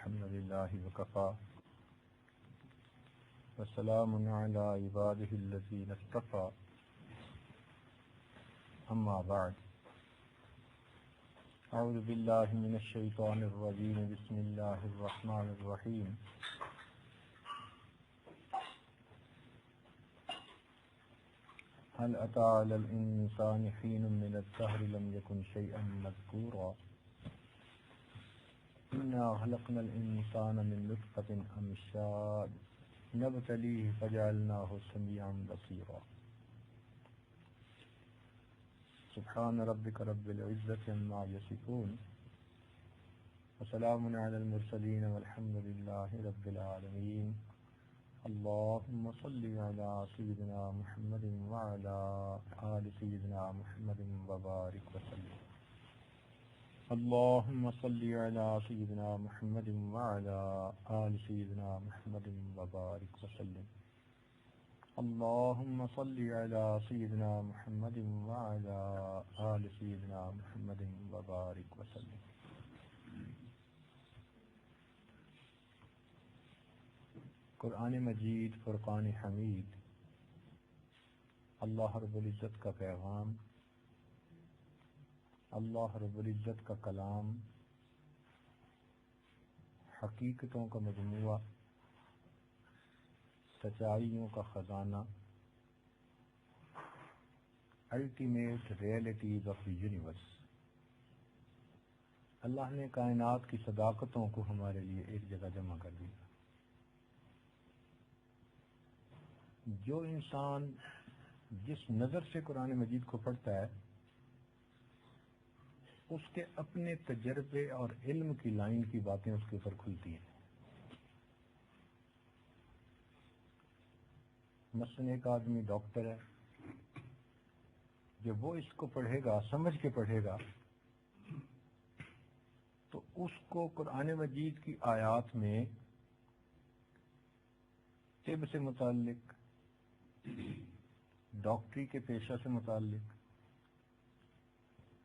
الحمد لله وكفى وسلام على عباده الذين اصطفى أما بعد أعوذ بالله من الشيطان الرجيم بسم الله الرحمن الرحيم هل أتى على الإنسان حين من الدهر لم يكن شيئا مذكورا إنا خلقنا الإنسان من نطفة أمشاج نبتليه فجعلناه سميعا بصيرا سبحان ربك رب العزة عما يصفون وسلام على المرسلين والحمد لله رب العالمين اللهم صل على سيدنا محمد وعلى آل سيدنا محمد وبارك وسلم اللهم صل على سيدنا محمد وعلى آل سيدنا محمد وبارك وسلم اللهم صل على سيدنا محمد وعلى آل سيدنا محمد وبارك وسلم قرآن مجید فرقان حمید اللہ رب العزت کا پیغام، اللہ رب العزت کا کلام، حقیقتوں کا مجموعہ، سچائیوں کا خزانہ، ultimate realities of the universe. اللہ نے کائنات کی صداقتوں کو ہمارے لیے ایک جگہ جمع کر دیا۔ جو انسان جس نظر سے قرآن مجید کو پڑھتا ہے اس کے اپنے تجربے اور علم کی لائن کی باتیں اس کے اوپر کھلتی ہیں۔ مثلاً ایک آدمی ڈاکٹر ہے، جب وہ اس کو پڑھے گا، سمجھ کے پڑھے گا، تو اس کو قرآن مجید کی آیات میں طب سے متعلق، ڈاکٹری کے پیشہ سے متعلق،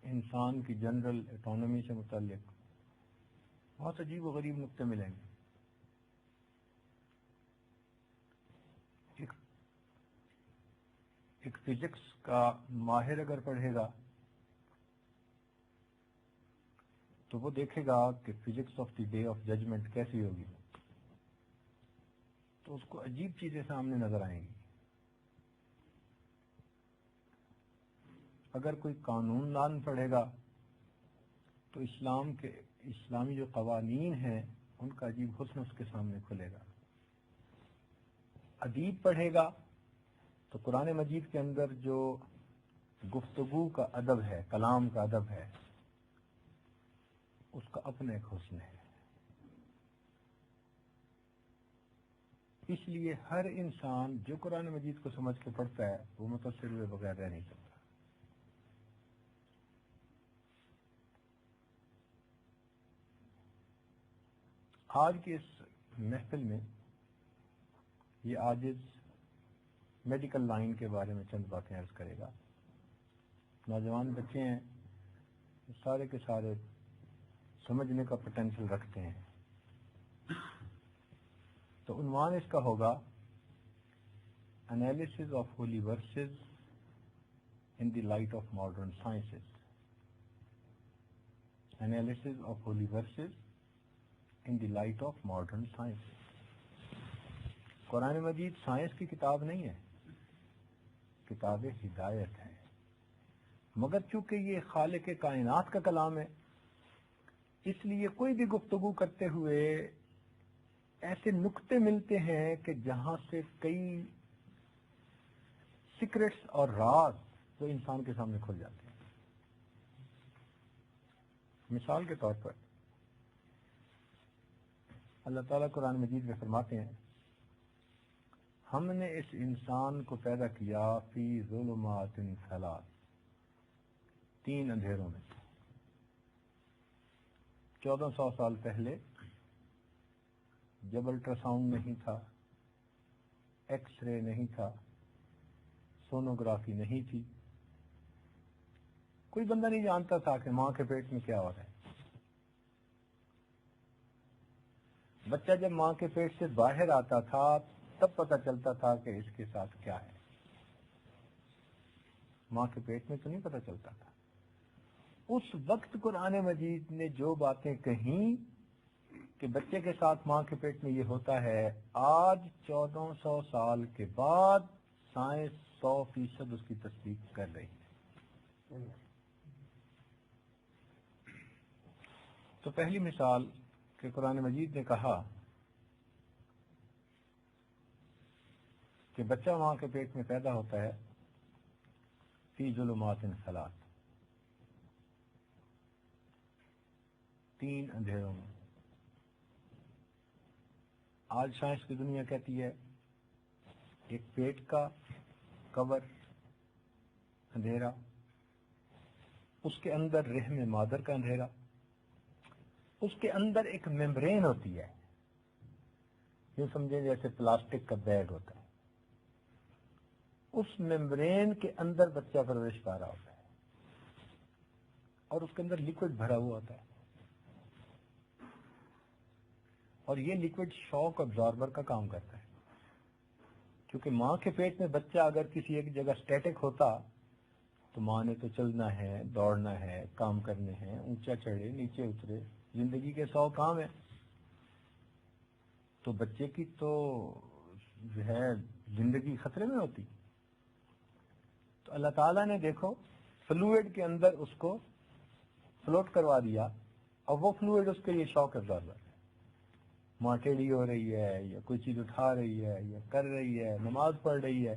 انسان کی جنرل اٹانومی سے متعلق بہت عجیب و غریب نقطے ملیں گے۔ ایک فزکس کا ماہر اگر پڑھے گا تو وہ دیکھے گا کہ physics of the day of judgment کیسی ہوگی، تو اس کو عجیب چیزیں سامنے نظر آئیں گی۔ اگر کوئی قانون دان پڑھے گا تو اسلامی جو قوانین ہیں ان کا عجیب حسن اس کے سامنے کھلے گا۔ ادیب پڑھے گا تو قرآن مجید کے اندر جو گفتگو کا ادب ہے، کلام کا ادب ہے، اس کا اپنا ایک حسن ہے۔ اس لیے ہر انسان جو قرآن مجید کو سمجھ کے پڑھتا ہے وہ متاثر ہوئے بغیر رہ نہیں سکتا۔ آج کی اس محفل میں یہ عاجز میڈیکل لائن کے بارے میں چند باتیں عرض کرے گا۔ نوجوان بچے ہیں، سارے کے سارے سمجھنے کا پوٹینشیل رکھتے ہیں، تو عنوان اس کا ہوگا analysis of holy verses in the light of modern sciences. Analysis of holy verses in the light of modern science۔ قرآن مجید سائنس کی کتاب نہیں ہے، کتاب ہدایت ہے، مگر چونکہ یہ خالق کائنات کا کلام ہے اس لیے کوئی بھی گفتگو کرتے ہوئے ایسے نکتے ملتے ہیں کہ جہاں سے کئی سیکرٹس اور راز جو انسان کے سامنے کھل جاتے ہیں۔ مثال کے طور پر اللہ تعالیٰ قرآن مجید میں فرماتے ہیں ہم نے اس انسان کو پیدا کیا فی ظلمات ثلاث، 3 اندھیروں میں۔ 1400 سال پہلے جب الٹراساؤنڈ نہیں تھا، ایکس رے نہیں تھا، سونوگرافی نہیں تھی، کوئی بندہ نہیں جانتا تھا کہ ماں کے پیٹ میں کیا ہو رہا ہے۔ بچہ جب ماں کے پیٹ سے باہر آتا تھا تب پتہ چلتا تھا کہ اس کے ساتھ کیا ہے. ماں کے پیٹ میں تو نہیں پتہ چلتا تھا. اس وقت قرآن مجید نے جو باتیں کہیں کہ بچے کے ساتھ ماں کے پیٹ میں یہ ہوتا ہے، آج 1400 سال کے بعد سائنس 100% اس کی تصدیق کر رہی ہے. تو پہلی مثال کہ قرآن مجید نے کہا کہ بچہ ماں کے پیٹ میں پیدا ہوتا ہے فی ظلمات ثلاث، 3 اندھیروں میں. آج سائنس کی دنیا کہتی ہے ایک پیٹ کا کور اندھیرا، اس کے اندر رحم مادر کا اندھیرا، اس کے اندر ایک میمبرین ہوتی ہے، یوں سمجھیں جیسے پلاسٹک کا بیگ ہوتا ہے، اس میمبرین کے اندر بچہ پرورش پا رہا ہوتا ہے اور اس کے اندر لیکوڈ بھرا ہوا ہوتا ہے، اور یہ لیکوڈ شاک ابزاربر کا کام کرتا ہے. کیونکہ ماں کے پیٹ میں بچہ اگر کسی ایک جگہ سٹیٹک ہوتا تو ماں نے تو چلنا ہے، دوڑنا ہے، کام کرنے ہیں، اونچا چڑھے نیچے اترے، زندگی کے 100 کام ہیں. تو بچے کی تو جو ہے زندگی خطرے میں ہوتی. تو اللہ تعالیٰ نے دیکھو فلوئڈ کے اندر اس کو فلوٹ کروا دیا، اور وہ فلوئڈ اس کے لیے شاک ابزاربر ہے. ماں ٹیڑھی ہو رہی ہے یا کوئی چیز اٹھا رہی ہے یا کر رہی ہے، نماز پڑھ رہی ہے،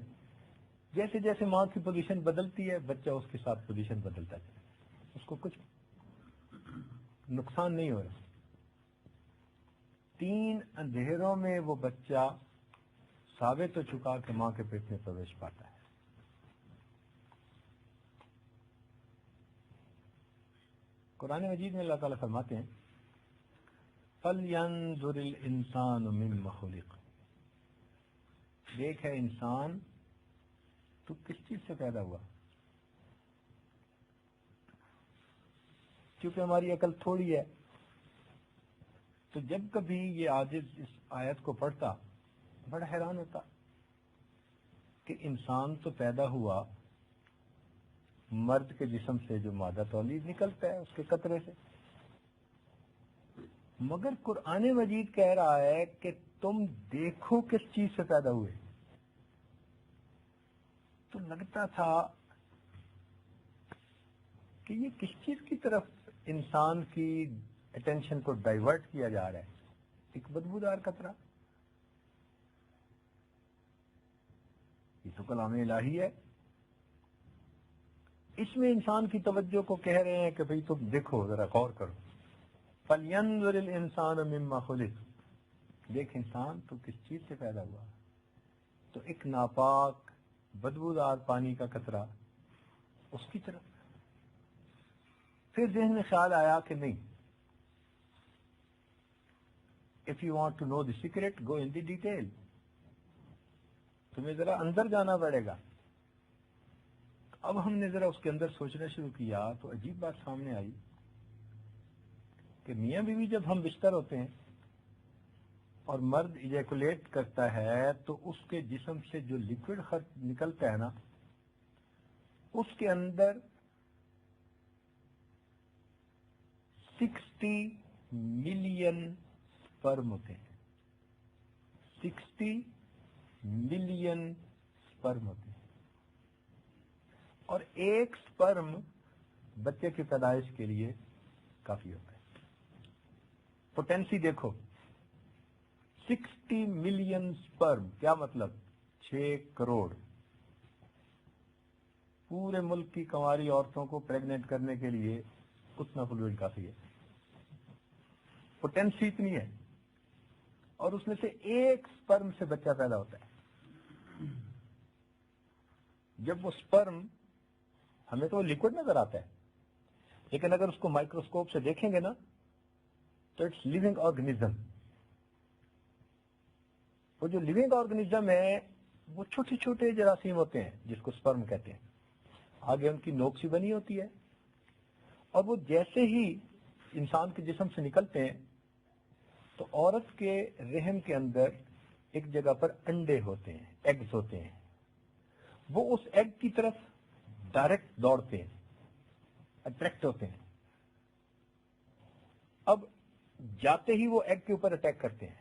جیسے جیسے ماں کی پوزیشن بدلتی ہے بچہ اس کے ساتھ پوزیشن بدلتا ہے، اس کو کچھ نقصان نہیں ہو رہا. 3 اندھیروں میں وہ بچہ ثابت ہو چکا کہ ماں کے پیٹ میں پرویش پاتا ہے. قرآن مجید میں اللہ تعالیٰ فرماتے ہیں فَلْيَنظُرِ الْإِنسَانُ مِمَّ خُلِقَ، دیکھ ہے انسان تو کس چیز سے پیدا ہوا. کیونکہ ہماری عقل تھوڑی ہے تو جب کبھی یہ عاجز اس آیت کو پڑھتا بڑا حیران ہوتا کہ انسان تو پیدا ہوا مرد کے جسم سے جو مادہ تولید نکلتا ہے اس کے قطرے سے، مگر قرآن مجید کہہ رہا ہے کہ تم دیکھو کس چیز سے پیدا ہوئے. تو لگتا تھا کہ یہ کس چیز کی طرف انسان کی اٹینشن کو ڈائیورٹ کیا جا رہا ہے. ایک بدبودار قطرہ، یہ تو کلام الہی ہے، اس میں انسان کی توجہ کو کہہ رہے ہیں کہ بھئی تم دیکھو، ذرا غور کرو. فَلْيَنظُرِ الْإِنسَانُ مِمَّ خُلِقَ، دیکھ انسان تو کس چیز سے پیدا ہوا. تو ایک ناپاک بدبودار پانی کا قطرہ اس کی طرف. پھر ذہن میں خیال آیا کہ نہیں، if you want to know the secret go in the detail، تمہیں ذرا اندر جانا پڑے گا. اب ہم نے ذرا اس کے اندر سوچنا شروع کیا تو عجیب بات سامنے آئی کہ میاں بیوی جب ہم بستر ہوتے ہیں اور مرد ایجیکولیٹ کرتا ہے تو اس کے جسم سے جو لیکوڈ نکلتا ہے نا، اس کے اندر 60 ملین سپرم ہوتے ہیں. 60 ملین سپرم ہوتے ہیں، اور ایک سپرم بچے کی پیدائش کے لیے کافی ہوتا ہے. پوٹینسی دیکھو، 60 ملین سپرم، کیا مطلب؟ 6 کروڑ. پورے ملک کی کنواری عورتوں کو پریگننٹ کرنے کے لیے اتنا فلوئڈ کافی ہے. پوٹینسی اتنی ہے، اور اس میں سے ایک سپرم سے بچہ پیدا ہوتا ہے. جب وہ سپرم، ہمیں تو لیکوڈ نظر آتا ہے، لیکن اگر اس کو مائکروسکوپ سے دیکھیں گے نا تو اٹس لیونگ آرگنیزم. وہ جو لیونگ آرگنیزم ہے وہ چھوٹے چھوٹے جراثیم ہوتے ہیں جس کو سپرم کہتے ہیں. آگے ان کی نوک سی بنی ہوتی ہے، اور وہ جیسے ہی انسان کے جسم سے نکلتے ہیں تو عورت کے رحم کے اندر ایک جگہ پر انڈے ہوتے ہیں، ایگز ہوتے ہیں، وہ اس ایگ کی طرف ڈائریکٹ دوڑتے ہیں، اٹریکٹ ہوتے ہیں. اب جاتے ہی وہ ایگ کے اوپر اٹیک کرتے ہیں.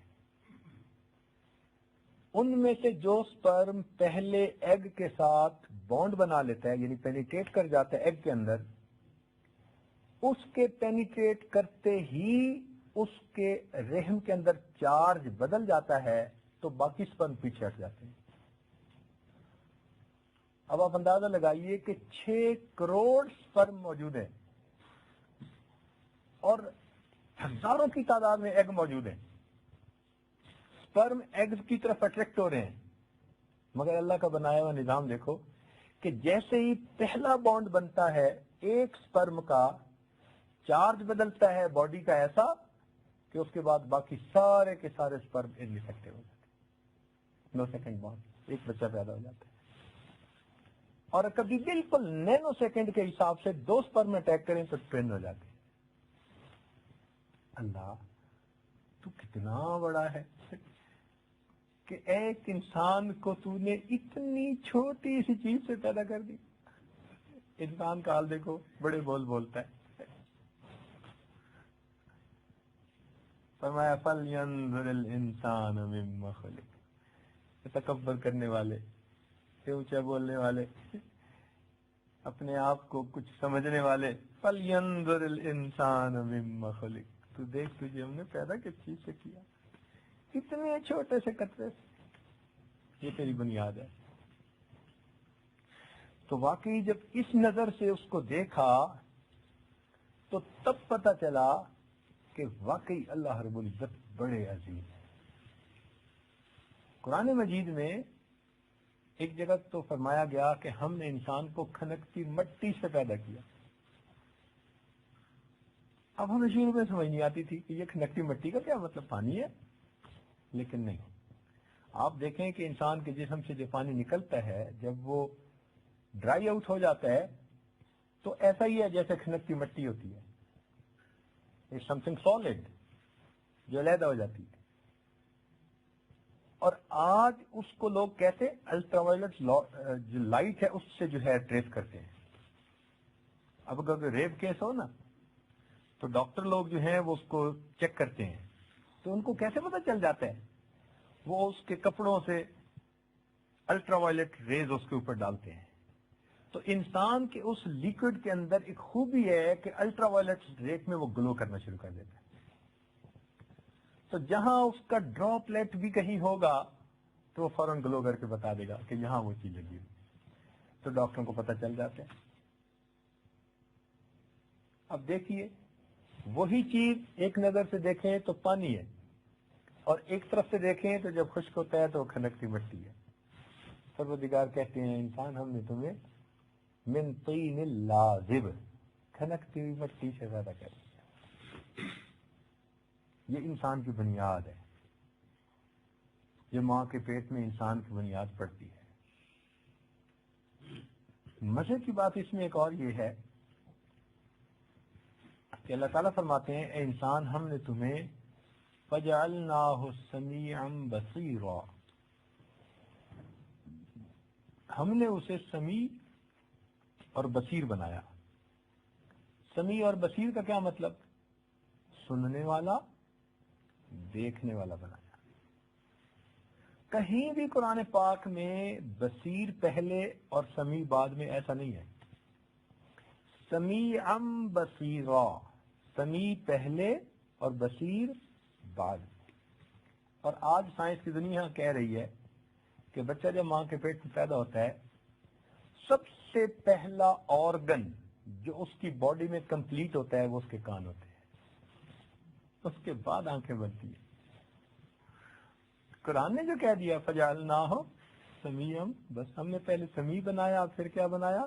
ان میں سے جو سپرم پہلے ایگ کے ساتھ بانڈ بنا لیتا ہے، یعنی پینیٹریٹ کر جاتا ہے ایگ کے اندر، اس کے پینیٹریٹ کرتے ہی اس کے رحم کے اندر چارج بدل جاتا ہے تو باقی سپرم پیچھے ہٹ جاتے ہیں. اب آپ اندازہ لگائیے کہ 6 کروڑ سپرم موجود ہیں اور ہزاروں کی تعداد میں ایگ موجود ہیں. سپرم ایگز کی طرف اٹریکٹ ہو رہے ہیں، مگر اللہ کا بنایا ہوا نظام دیکھو کہ جیسے ہی پہلا بانڈ بنتا ہے ایک سپرم کا چارج بدلتا ہے باڈی کا ایسا کہ اس کے بعد باقی سارے کے سارے سپرم انفیکٹو ہو جاتے ہیں. 9 سیکنڈ بعد ایک بچہ پیدا ہو جاتا ہے. اور کبھی بالکل نینو سیکنڈ کے حساب سے 2 سپرم اٹیک کریں تو ٹرین ہو جاتے ہیں. اللہ تو کتنا بڑا ہے کہ ایک انسان کو تو نے اتنی چھوٹی سی چیز سے پیدا کر دی. انسان کا حال دیکھو، بڑے بول بولتا ہے. فرمایا فَلْيَنْظُرِ الْإِنسَانُ مِمَّا خُلِقَ. تکبر کرنے والے، اونچا بولنے والے، اپنے آپ کو کچھ سمجھنے والے، فَلْيَنْظُرِ الْإِنسَانُ مِمَّا خُلِقَ. تو دیکھ تجھے ہم نے پیدا کس چیز سے کیا، اتنے چھوٹے سے قطرے سے. یہ تیری بنیاد ہے. تو واقعی جب اس نظر سے اس کو دیکھا تو تب پتہ چلا کہ واقعی اللہ رب العزت بڑے عظیم ہیں. قرآن مجید میں ایک جگہ تو فرمایا گیا کہ ہم نے انسان کو کھنکتی مٹی سے پیدا کیا. اب ہمیں شروع میں سمجھ نہیں آتی تھی کہ یہ کھنکتی مٹی کا کیا مطلب، پانی ہے؟ لیکن نہیں، آپ دیکھیں کہ انسان کے جسم سے جو پانی نکلتا ہے جب وہ ڈرائی آؤٹ ہو جاتا ہے تو ایسا ہی ہے جیسے کھنکتی مٹی ہوتی ہے. اٹس سم تھنگ سالڈ جو علیحدہ ہو جاتی ہے. اور آج اس کو لوگ کہتے الٹرا وائلٹ جو لائٹ ہے اس سے جو ہے ٹریس کرتے ہیں. اب اگر ریپ کیس ہو نا تو ڈاکٹر لوگ جو ہیں وہ اس کو چیک کرتے ہیں، تو ان کو کیسے پتہ چل جاتا ہے؟ وہ اس کے کپڑوں سے الٹرا وائلٹ ریز اس کے اوپر ڈالتے ہیں. تو انسان کے اس لیکوڈ کے اندر ایک خوبی ہے کہ الٹرا وائلٹ ریز میں وہ گلو کرنا شروع کر دیتا ہے. تو جہاں اس کا ڈراپلیٹ بھی کہیں ہوگا تو وہ فوراً گلو کر کے بتا دے گا کہ یہاں وہ چیز لگی ہوئی. تو ڈاکٹروں کو پتہ چل جاتا ہے. اب دیکھیے وہی چیز ایک نظر سے دیکھیں تو پانی ہے، اور ایک طرف سے دیکھیں تو جب خشک ہوتا ہے تو وہ کھنکتی مٹی ہے. پروردگار کہتے ہیں انسان ہم نے تمہیں من طین لازب، کھنکتی ہوئی مٹی سے پیدا کر دیا. یہ انسان کی بنیاد ہے. یہ ماں کے پیٹ میں انسان کی بنیاد پڑتی ہے. مزے کی بات اس میں ایک اور یہ ہے کہ اللہ تعالیٰ فرماتے ہیں اے انسان ہم نے تمہیں فَجَعَلْنَاهُ سَمِيعًا بَصِيرًا، ہم نے اسے سمیع اور بصیر بنایا. سمیع اور بصیر کا کیا مطلب؟ سننے والا، دیکھنے والا بنایا. کہیں بھی قرآن پاک میں بصیر پہلے اور سمیع بعد میں ایسا نہیں ہے. سمیعًا بصیرا، سمیع پہلے اور بصیر بعد. اور آج سائنس کی دنیا کہہ رہی ہے کہ بچہ جب ماں کے پیٹ میں پیدا ہوتا ہے سب سے پہلا آرگن جو اس کی باڈی میں کمپلیٹ ہوتا ہے وہ اس کے کان ہوتے ہیں، اس کے بعد آنکھیں بنتی ہیں. قرآن نے جو کہہ دیا فَجَعَلْنَاهُ سَمِيعًا، بس ہم نے پہلے سمیع بنایا پھر کیا بنایا؟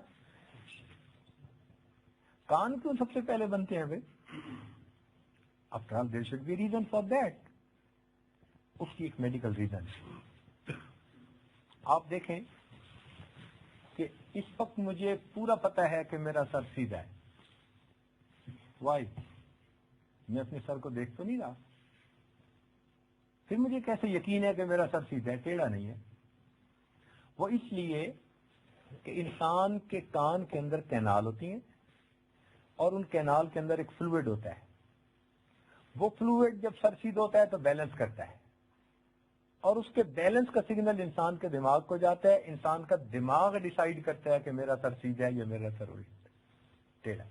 کان کیوں سب سے پہلے بنتے ہیں بھائی؟ After all, there should be a reason for that. اس کی ایک میڈیکل ریزن. آپ دیکھیں کہ اس وقت مجھے پورا پتہ ہے کہ میرا سر سیدھا ہے. وائی؟ میں اپنے سر کو دیکھ تو نہیں رہا. پھر مجھے کیسے یقین ہے کہ میرا سر سیدھا ہے، ٹیڑھا نہیں ہے؟ وہ اس لیے کہ انسان کے کان کے اندر کینال ہوتی ہیں اور ان کینال کے اندر ایک فلوئڈ ہوتا ہے. وہ فلوئڈ جب سر سیدھا ہوتا ہے تو بیلنس کرتا ہے اور اس کے بیلنس کا سگنل انسان کے دماغ کو جاتا ہے. انسان کا دماغ ڈیسائیڈ کرتا ہے کہ میرا سر سیدھا ہے یا میرا سر ٹیڑھا.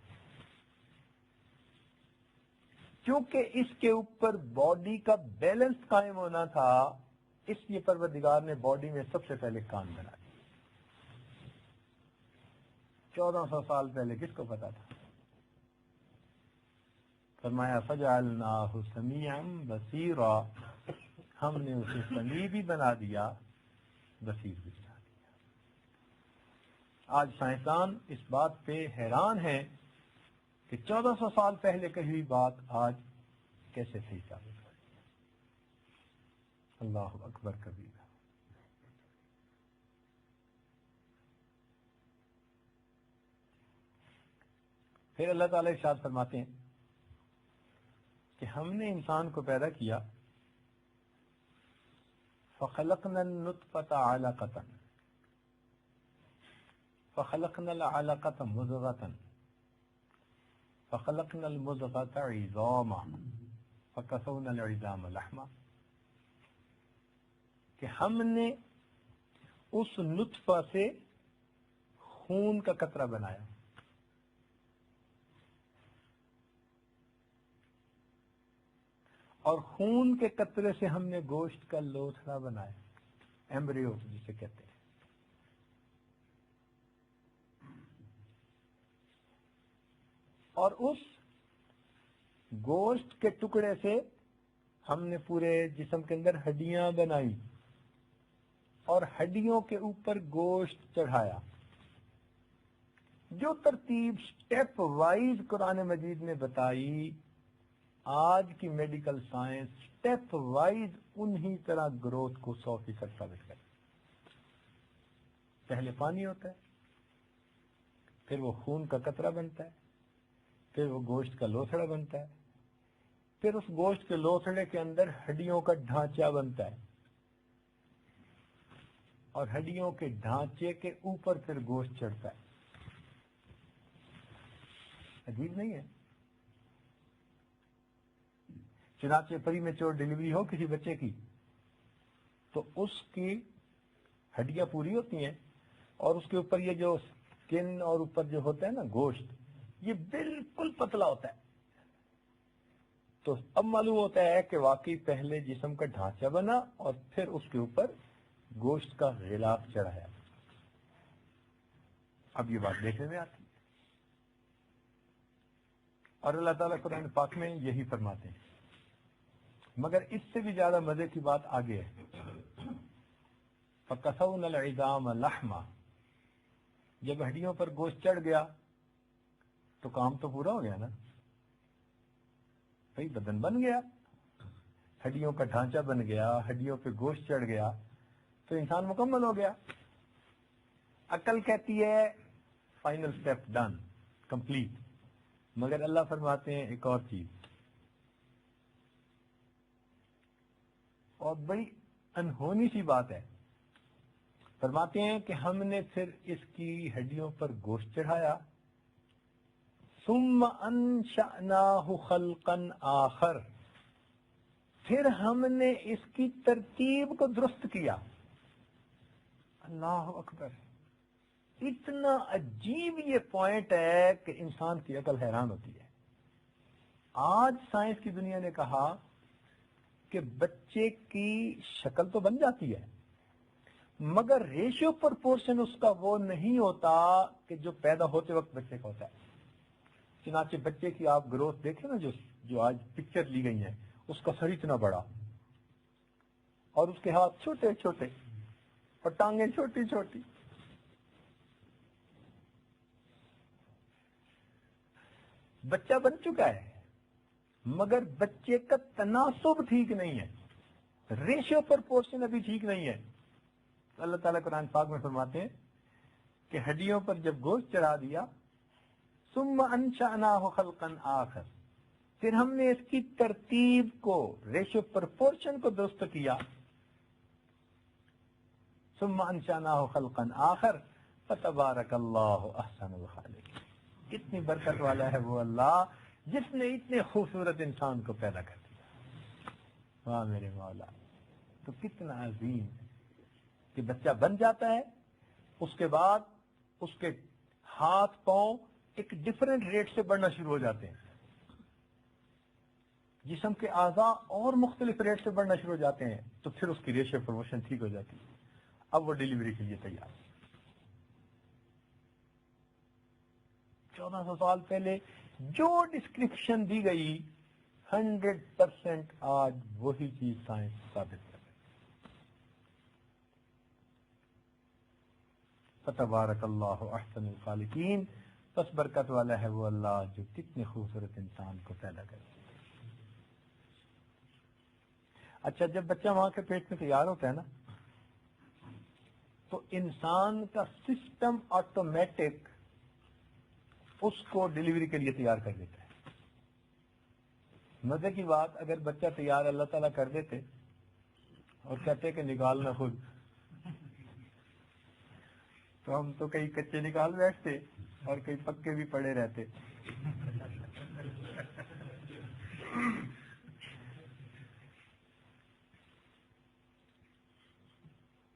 کیونکہ اس کے اوپر باڈی کا بیلنس قائم ہونا تھا، اس لیے پروردگار نے باڈی میں سب سے پہلے کان بنا دیا. 1400 سال پہلے کس کو پتا تھا؟ فرمایا فجعلناہ سمیعا بصیرا، ہم نے اسے سمیع بھی بنا دیا، بصیر بھی بنا دیا. آج سائنسدان اس بات پہ حیران ہیں کہ 1400 سال پہلے کہی ہوئی بات آج کیسے صحیح ثابت ہو رہی ہے. اللہ اکبر کبیرہ. پھر اللہ تعالیٰ ارشاد فرماتے ہیں کہ ہم نے انسان کو پیدا کیا، فَخَلَقْنَا النُّطْفَةَ عَلَقَةً فَخَلَقْنَا الْعَلَقَةَ مُضْغَةً فَخَلَقْنَا الْمُضْغَةَ عِظَامًا فَكَسَوْنَا الْعِظَامَ لَحْمًا، کہ ہم نے اس نطفہ سے خون کا قطرہ بنایا، اور خون کے قطرے سے ہم نے گوشت کا لوتھڑا بنایا، ایمبریو جسے کہتے ہیں. اور اس گوشت کے ٹکڑے سے ہم نے پورے جسم کے اندر ہڈیاں بنائی اور ہڈیوں کے اوپر گوشت چڑھایا. جو ترتیب سٹیپ وائز قرآن مجید نے بتائی، آج کی میڈیکل سائنس سٹیپ وائز انہی طرح گروتھ کو 100% ثابت کرے. پہلے پانی ہوتا ہے، پھر وہ خون کا قطرہ بنتا ہے، پھر وہ گوشت کا لوتھڑا بنتا ہے، پھر اس گوشت کے لوتھڑے کے اندر ہڈیوں کا ڈھانچہ بنتا ہے، اور ہڈیوں کے ڈھانچے کے اوپر پھر گوشت چڑھتا ہے. عجیب نہیں ہے؟ چنانچہ پری میچور ڈیلیوری ہو کسی بچے کی تو اس کی ہڈیاں پوری ہوتی ہیں اور اس کے اوپر یہ جو سکن اور اوپر جو ہوتا ہے نا گوشت، یہ بالکل پتلا ہوتا ہے. تو اب معلوم ہوتا ہے کہ واقعی پہلے جسم کا ڈھانچہ بنا اور پھر اس کے اوپر گوشت کا غلاف چڑھایا. اب یہ بات دیکھنے میں آتی ہے. اور اللہ تعالیٰ قرآن پاک میں یہی فرماتے ہیں. مگر اس سے بھی زیادہ مزے کی بات آگے ہے. فَكَسَوْنَا الْعِظَامَ لَحْمًا، جب ہڈیوں پر گوشت چڑھ گیا تو کام تو پورا ہو گیا نا، بھئی بدن بن گیا، ہڈیوں کا ڈھانچہ بن گیا، ہڈیوں پہ گوشت چڑھ گیا تو انسان مکمل ہو گیا. عقل کہتی ہے فائنل سٹیپ ڈن، کمپلیٹ. مگر اللہ فرماتے ہیں ایک اور چیز، اور بڑی انہونی سی بات ہے. فرماتے ہیں کہ ہم نے پھر اس کی ہڈیوں پر گوشت چڑھایا، ثم انشأناہ خلقا آخر، پھر ہم نے اس کی ترتیب کو درست کیا. اللہ اکبر. اتنا عجیب یہ پوائنٹ ہے کہ انسان کی عقل حیران ہوتی ہے. آج سائنس کی دنیا نے کہا کہ بچے کی شکل تو بن جاتی ہے مگر ریشیو پرپورشن اس کا وہ نہیں ہوتا کہ جو پیدا ہوتے وقت بچے کا ہوتا ہے. چنانچہ بچے کی آپ گروتھ دیکھیں نا، جو آج پکچر لی گئی ہیں، اس کا سر اتنا بڑا اور اس کے ہاتھ چھوٹے چھوٹے اور ٹانگیں چھوٹی چھوٹی. بچہ بن چکا ہے مگر بچے کا تناسب ٹھیک نہیں ہے، ریشیو پرپورشن ابھی ٹھیک نہیں ہے. اللہ تعالیٰ قرآن پاک میں فرماتے ہیں کہ ہڈیوں پر جب گوشت چڑھا دیا، ثم انشأناہ خلقا آخر، پھر ہم نے اس کی ترتیب کو، ریشو پرپورشن کو درست کیا. ثم انشأناه خلقا آخر فتبارک اللہ احسن الخالقین. کتنی برکت والا ہے وہ اللہ جس نے اتنے خوبصورت انسان کو پیدا کر دیا. واہ میرے مولا. تو کتنا عظیم کہ بچہ بن جاتا ہے، اس کے بعد اس کے ہاتھ پاؤں ایک ڈفرینٹ ریٹ سے بڑھنا شروع ہو جاتے ہیں، جسم کے اعضاء اور مختلف ریٹ سے بڑھنا شروع ہو جاتے ہیں. تو پھر اس کی ریشو پروموشن ٹھیک ہو جاتی ہے. اب وہ ڈیلیوری کے لیے تیار. 1400 سال پہلے جو ڈسکرپشن دی گئی 100% آج وہی چیز سائنس ثابت کر رہی. فتبارک اللہ احسن الخالقین. بس برکت والا ہے وہ اللہ جو کتنے خوبصورت انسان کو پیدا کرتا ہے. اچھا، جب بچہ ماں کے پیٹ میں تیار ہوتا ہے نا، تو انسان کا سسٹم آٹومیٹک اس کو ڈیلیوری کے لیے تیار کر دیتا ہے. مزے کی بات، اگر بچہ تیار اللہ تعالیٰ کر دیتے اور کہتے کہ نکالنا خود، تو ہم تو کئی کچے نکال بیٹھتے اور کئی پکے بھی پڑے رہتے.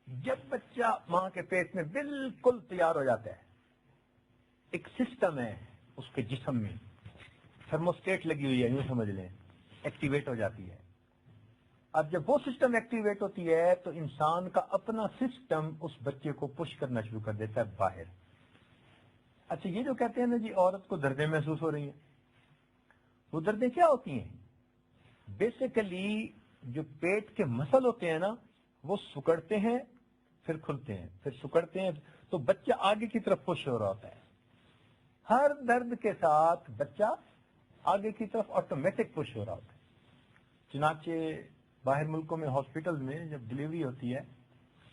جب بچہ ماں کے پیٹ میں بالکل تیار ہو جاتا ہے، ایک سسٹم ہے اس کے جسم میں، تھرموسٹیٹ لگی ہوئی ہے، یوں سمجھ لیں، ایکٹیویٹ ہو جاتی ہے. اب جب وہ سسٹم ایکٹیویٹ ہوتی ہے تو انسان کا اپنا سسٹم اس بچے کو پش کرنا شروع کر دیتا ہے باہر. اچھا، یہ جو کہتے ہیں نا جی عورت کو دردیں محسوس ہو رہی ہیں، وہ دردیں کیا ہوتی ہیں؟ بیسیکلی جو پیٹ کے مسل ہوتے ہیں نا، وہ سکڑتے ہیں پھر کھلتے ہیں، پھر سکڑتے ہیں، تو بچہ آگے کی طرف پش ہو رہا ہوتا ہے. ہر درد کے ساتھ بچہ آگے کی طرف آٹومیٹک پش ہو رہا ہوتا ہے. چنانچہ باہر ملکوں میں ہاسپٹل میں جب ڈلیوری ہوتی ہے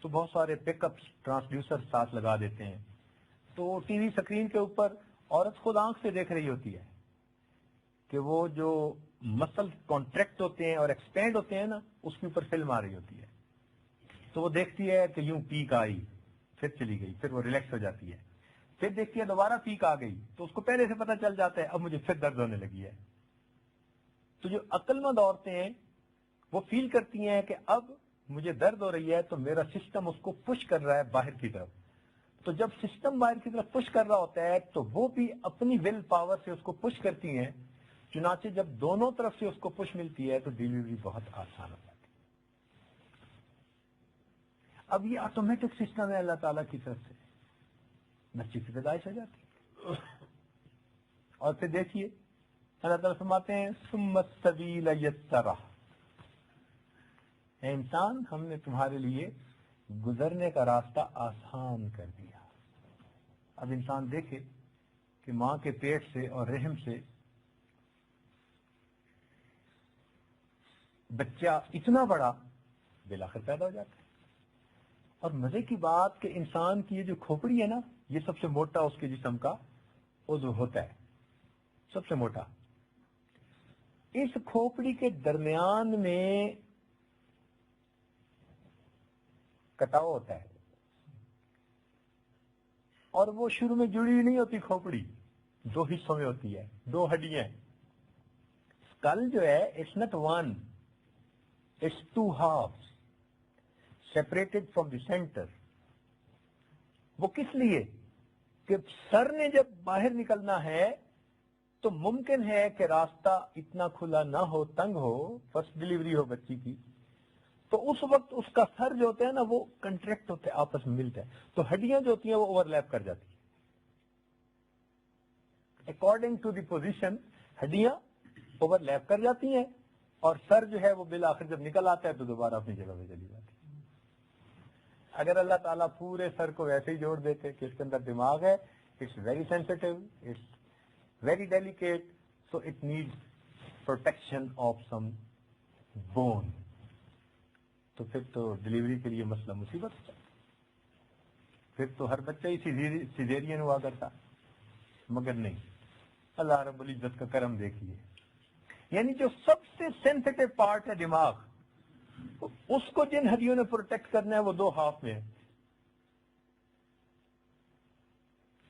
تو بہت سارے پک اپ ٹرانسڈیوسر ساتھ لگا دیتے ہیں. تو ٹی وی سکرین کے اوپر عورت خود آنکھ سے دیکھ رہی ہوتی ہے کہ وہ جو مسل کانٹریکٹ ہوتے ہیں اور ایکسپینڈ ہوتے ہیں نا، اس کے اوپر فلم آ رہی ہوتی ہے. تو وہ دیکھتی ہے کہ یوں پیک آئی، پھر چلی گئی، پھر وہ ریلیکس ہو جاتی ہے. پھر دیکھتی ہے دوبارہ پیک آ گئی، تو اس کو پہلے سے پتہ چل جاتا ہے اب مجھے پھر درد ہونے لگی ہے. تو جو عقل مند عورتیں ہیں وہ فیل کرتی ہیں کہ اب مجھے درد ہو رہی ہے، تو میرا سسٹم اس کو پش کر رہا ہے باہر کی طرف. تو جب سسٹم باہر کی طرف پش کر رہا ہوتا ہے تو وہ بھی اپنی ول پاور سے اس کو پش کرتی ہیں. چنانچہ جب دونوں طرف سے اس کو پش ملتی ہے تو ڈیلیوری بہت آسان ہو جاتی ہے. اب یہ آٹومیٹک سسٹم ہے اللہ تعالیٰ کی طرف سے، بچے کی پیدائش ہو جاتی ہے. اور پھر دیکھیے اللہ تعالیٰ فرماتے ہیں ثم السبیل یسرہ. اے انسان، ہم نے تمہارے لیے گزرنے کا راستہ آسان کر دیا. اب انسان دیکھے کہ ماں کے پیٹ سے اور رحم سے بچہ اتنا بڑا بالآخر پیدا ہو جاتا ہے. اور مزے کی بات کہ انسان کی یہ جو کھوپڑی ہے نا، یہ سب سے موٹا اس کے جسم کا عضو ہوتا ہے، سب سے موٹا. اس کھوپڑی کے درمیان میں کٹاؤ ہوتا ہے، اور وہ شروع میں جڑی ہوئی نہیں ہوتی. کھوپڑی دو حصوں میں ہوتی ہے، دو ہڈیاں. اسکل جو ہے it's not one, it's two halves separated from the center. وہ کس لیے کہ سر نے جب باہر نکلنا ہے تو ممکن ہے کہ راستہ اتنا کھلا نہ ہو، تنگ ہو، فرسٹ ڈلیوری ہو بچی کی، تو اس وقت اس کا سر جو ہوتا ہے نا وہ کنٹریکٹ ہوتا ہے، آپس میں ملتا ہے، تو ہڈیاں جو ہوتی ہیں وہ اوور لیپ کر جاتی ہیں. اکارڈنگ ٹو دی پوزیشن ہڈیاں اوور لیپ کر جاتی ہیں، اور سر جو ہے وہ بالآخر جب نکل آتا ہے تو دوبارہ اپنی جگہ پہ چلی جاتی ہے. اگر اللہ تعالیٰ پورے سر کو ویسے ہی جوڑ دیتے کہ اس کے اندر دماغ ہے، it's very sensitive, it's very delicate, so it need protection of some bone, تو پھر تو ڈلیوری کے لیے مسئلہ مصیبت ہوتا. پھر تو ہر بچہ ہی سیزیرین ہوا کرتا. مگر نہیں، اللہ رب العزت کا کرم دیکھیے، یعنی جو سب سے سینسٹیو پارٹ ہے دماغ، اس کو جن ہڈیوں نے پروٹیکٹ کرنا ہے وہ 2 ہاف میں ہے،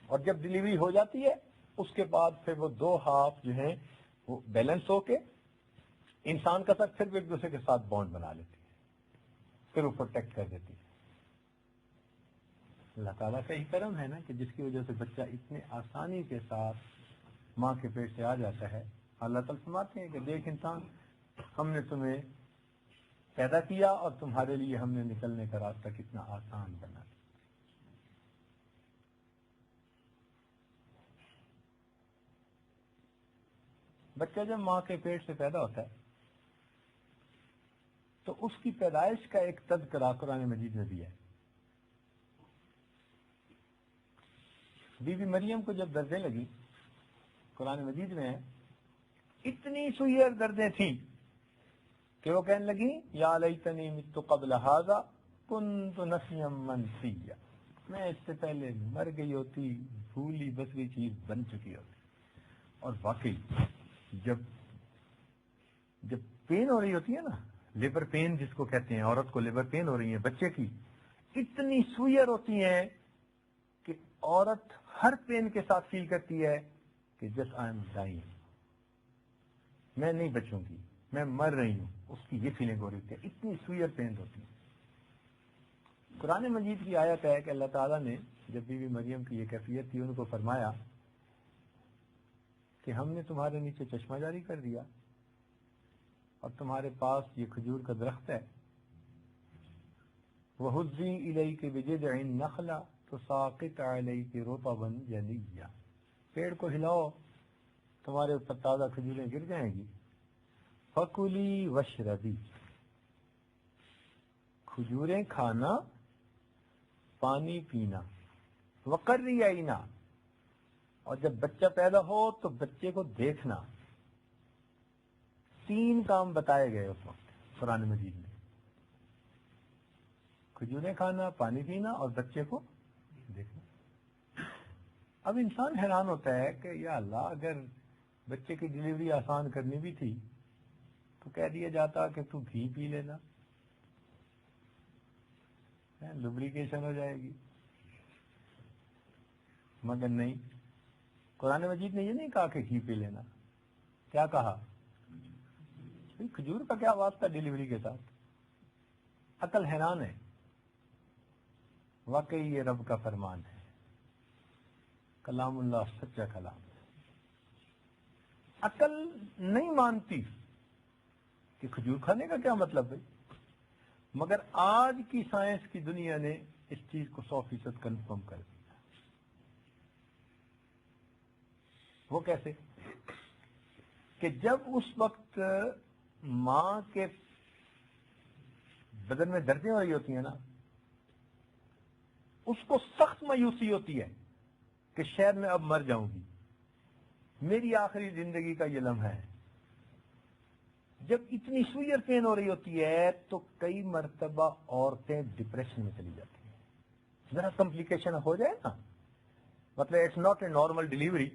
اور جب ڈلیوری ہو جاتی ہے اس کے بعد پھر وہ 2 ہاف جو ہیں وہ بیلنس ہو کے انسان کا ساتھ پھر ایک دوسرے کے ساتھ بانڈ بنا لیتی ہے، پھر وہ پروٹیکٹ کر دیتی ہے۔ اللہ تعالیٰ کا ہی کرم ہے نا کہ جس کی وجہ سے بچہ اتنے آسانی کے ساتھ ماں کے پیٹ سے آ جاتا ہے۔ اللہ تعالیٰ فرماتے ہیں کہ دیکھ انسان، ہم نے تمہیں پیدا کیا اور تمہارے لیے ہم نے نکلنے کا راستہ کتنا آسان بنا دیا۔ بچہ جب ماں کے پیٹ سے پیدا ہوتا ہے تو اس کی پیدائش کا ایک تذکرہ قرآن مجید میں بھی ہے۔ بی بی مریم کو جب دردیں لگی، قرآن مجید میں ہے، اتنی سوئر دردیں تھیں کہ وہ کہنے لگی یا لیتنی مت قبل ھذا کنت نسیا منسیا، میں اس سے پہلے مر گئی ہوتی، بھولی بسری چیز بن چکی ہوتی۔ اور واقعی جب پین ہو رہی ہوتی ہے نا، لیبر پین جس کو کہتے ہیں، عورت کو لیبر پین ہو رہی ہے بچے کی، اتنی سوئر ہوتی ہیں کہ عورت ہر پین کے ساتھ فیل کرتی ہے کہ جس آئی ایم ڈائنگ، میں نہیں بچوں گی، میں مر رہی ہوں، اس کی یہ فیلنگ ہو رہی ہے، اتنی سوئر پین ہوتی ہے۔ قرآن مجید کی آیت ہے کہ اللہ تعالیٰ نے جب بی بی مریم کی یہ کیفیت تھی ان کو فرمایا کہ ہم نے تمہارے نیچے چشمہ جاری کر دیا اور تمہارے پاس یہ کھجور کا درخت ہے، وَهُزِّي إِلَيْكِ بِجِذْعِ النَّخْلَةِ تُسَاقِطْ عَلَيْكِ رُطَبًا جَنِيًّا، پیڑ کو ہلاؤ، تمہارے اوپر تازہ کھجوریں گر جائیں گی۔ فَكُلِي وَاشْرَبِي، کھجوریں کھانا، پانی پینا، وَقَرِّي عَيْنًا، اور جب بچہ پیدا ہو تو بچے کو دیکھنا۔ 3 کام بتائے گئے اس وقت قرآن مجید میں، کھجوریں کھانا، پانی پینا اور بچے کو دیکھنا۔ اب انسان حیران ہوتا ہے کہ یا اللہ، اگر بچے کی ڈلیوری آسان کرنی بھی تھی تو کہہ دیا جاتا کہ تو گھی پی لینا، لبریکیشن ہو جائے گی، مگر نہیں، قرآن مجید نے یہ نہیں کہا کہ گھی پی لینا، کیا کہا؟ کھجور کا کیا واسطہ ڈلیوری کے ساتھ؟ عقل حیران ہے، واقعی یہ رب کا فرمان ہے، کلام اللہ سچا کلام ہے۔ عقل نہیں مانتی کہ کھجور کھانے کا کیا مطلب ہے، مگر آج کی سائنس کی دنیا نے اس چیز کو 100% کنفرم کر دیا۔ وہ کیسے؟ کہ جب اس وقت ماں کے بدن میں دردیں ہو رہی ہوتی ہیں نا، اس کو سخت مایوسی ہوتی ہے کہ شاید میں اب مر جاؤں گی، میری آخری زندگی کا یہ لمحہ ہے۔ جب اتنی سوئر پین ہو رہی ہوتی ہے تو کئی مرتبہ عورتیں ڈپریشن میں چلی جاتی ہیں۔ ذرا کمپلیکیشن ہو جائے نا، مطلب it's not a normal delivery,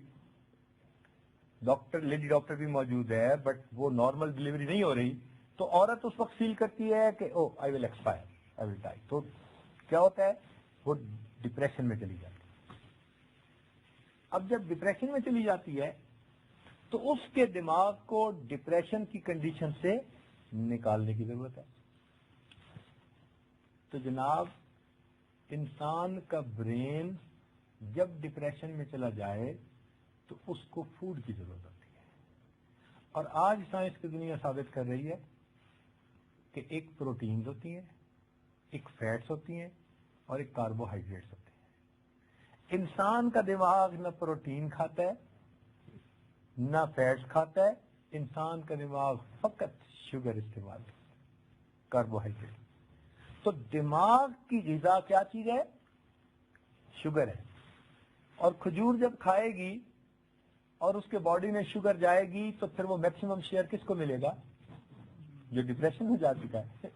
lady doctor بھی موجود ہے بٹ وہ نارمل ڈلیوری نہیں ہو رہی، تو عورت اس وقت فیل کرتی ہے کہ او آئی ول ایکسپائر، آئی ول ڈائی، تو کیا ہوتا ہے، وہ ڈپریشن میں چلی جاتی ہے۔ اب جب ڈپریشن میں چلی جاتی ہے تو اس کے دماغ کو ڈپریشن کی کنڈیشن سے نکالنے کی ضرورت ہے۔ تو جناب انسان کا برین جب ڈپریشن میں چلا جائے تو اس کو فوڈ کی ضرورت ہوتی ہے، اور آج سائنس کی دنیا ثابت کر رہی ہے کہ ایک پروٹینز ہوتی ہیں، ایک فیٹس ہوتی ہیں اور ایک کاربوہائیڈریٹس ہوتے ہیں۔ انسان کا دماغ نہ پروٹین کھاتا ہے نہ فیٹس کھاتا ہے، انسان کا دماغ فقط شوگر استعمال کرتا ہے، کاربوہائیڈریٹ۔ تو دماغ کی غذا کیا چیز ہے؟ شوگر ہے، اور کھجور جب کھائے گی اور اس کے باڈی میں شوگر جائے گی تو پھر وہ میکسیمم شیئر کس کو ملے گا؟ جو ڈپریشن میں جا چکا ہے۔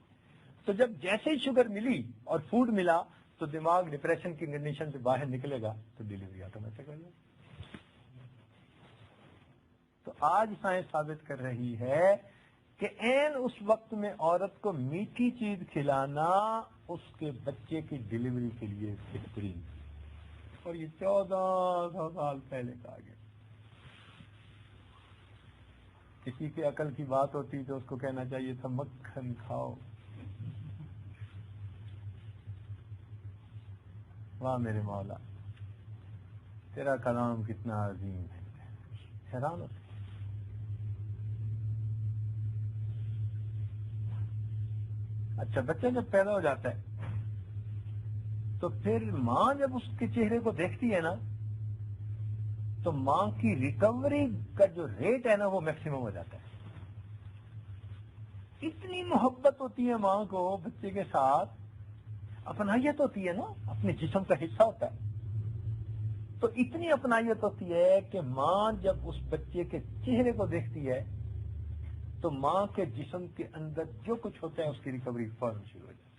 تو جب جیسے ہی شوگر ملی اور فوڈ ملا تو دماغ ڈپریشن کی کنڈیشن سے باہر نکلے گا، تو ڈلیوری آٹومیٹک ہو جائے گی۔ تو آج سائنس ثابت کر رہی ہے کہ عین اس وقت میں عورت کو میٹھی چیز کھلانا اس کے بچے کی ڈلیوری کے لیے بہترین، اور یہ 1400 سال پہلے کہا گیا۔ کسی کی عقل کی بات ہوتی تو اس کو کہنا چاہیے تھا مکھن کھاؤ۔ واہ میرے مولا، تیرا کلام کتنا عظیم ہے، حیران ہوتے۔ اچھا، بچہ جب پیدا ہو جاتا ہے تو پھر ماں جب اس کے چہرے کو دیکھتی ہے نا تو ماں کی ریکوری کا جو ریٹ ہے نا وہ میکسیمم ہو جاتا ہے۔ اتنی محبت ہوتی ہے ماں کو بچے کے ساتھ، اپنائیت ہوتی ہے نا، اپنے جسم کا حصہ ہوتا ہے، تو اتنی اپنائیت ہوتی ہے کہ ماں جب اس بچے کے چہرے کو دیکھتی ہے تو ماں کے جسم کے اندر جو کچھ ہوتا ہے اس کی ریکوری فوراً شروع ہو جاتی ہے،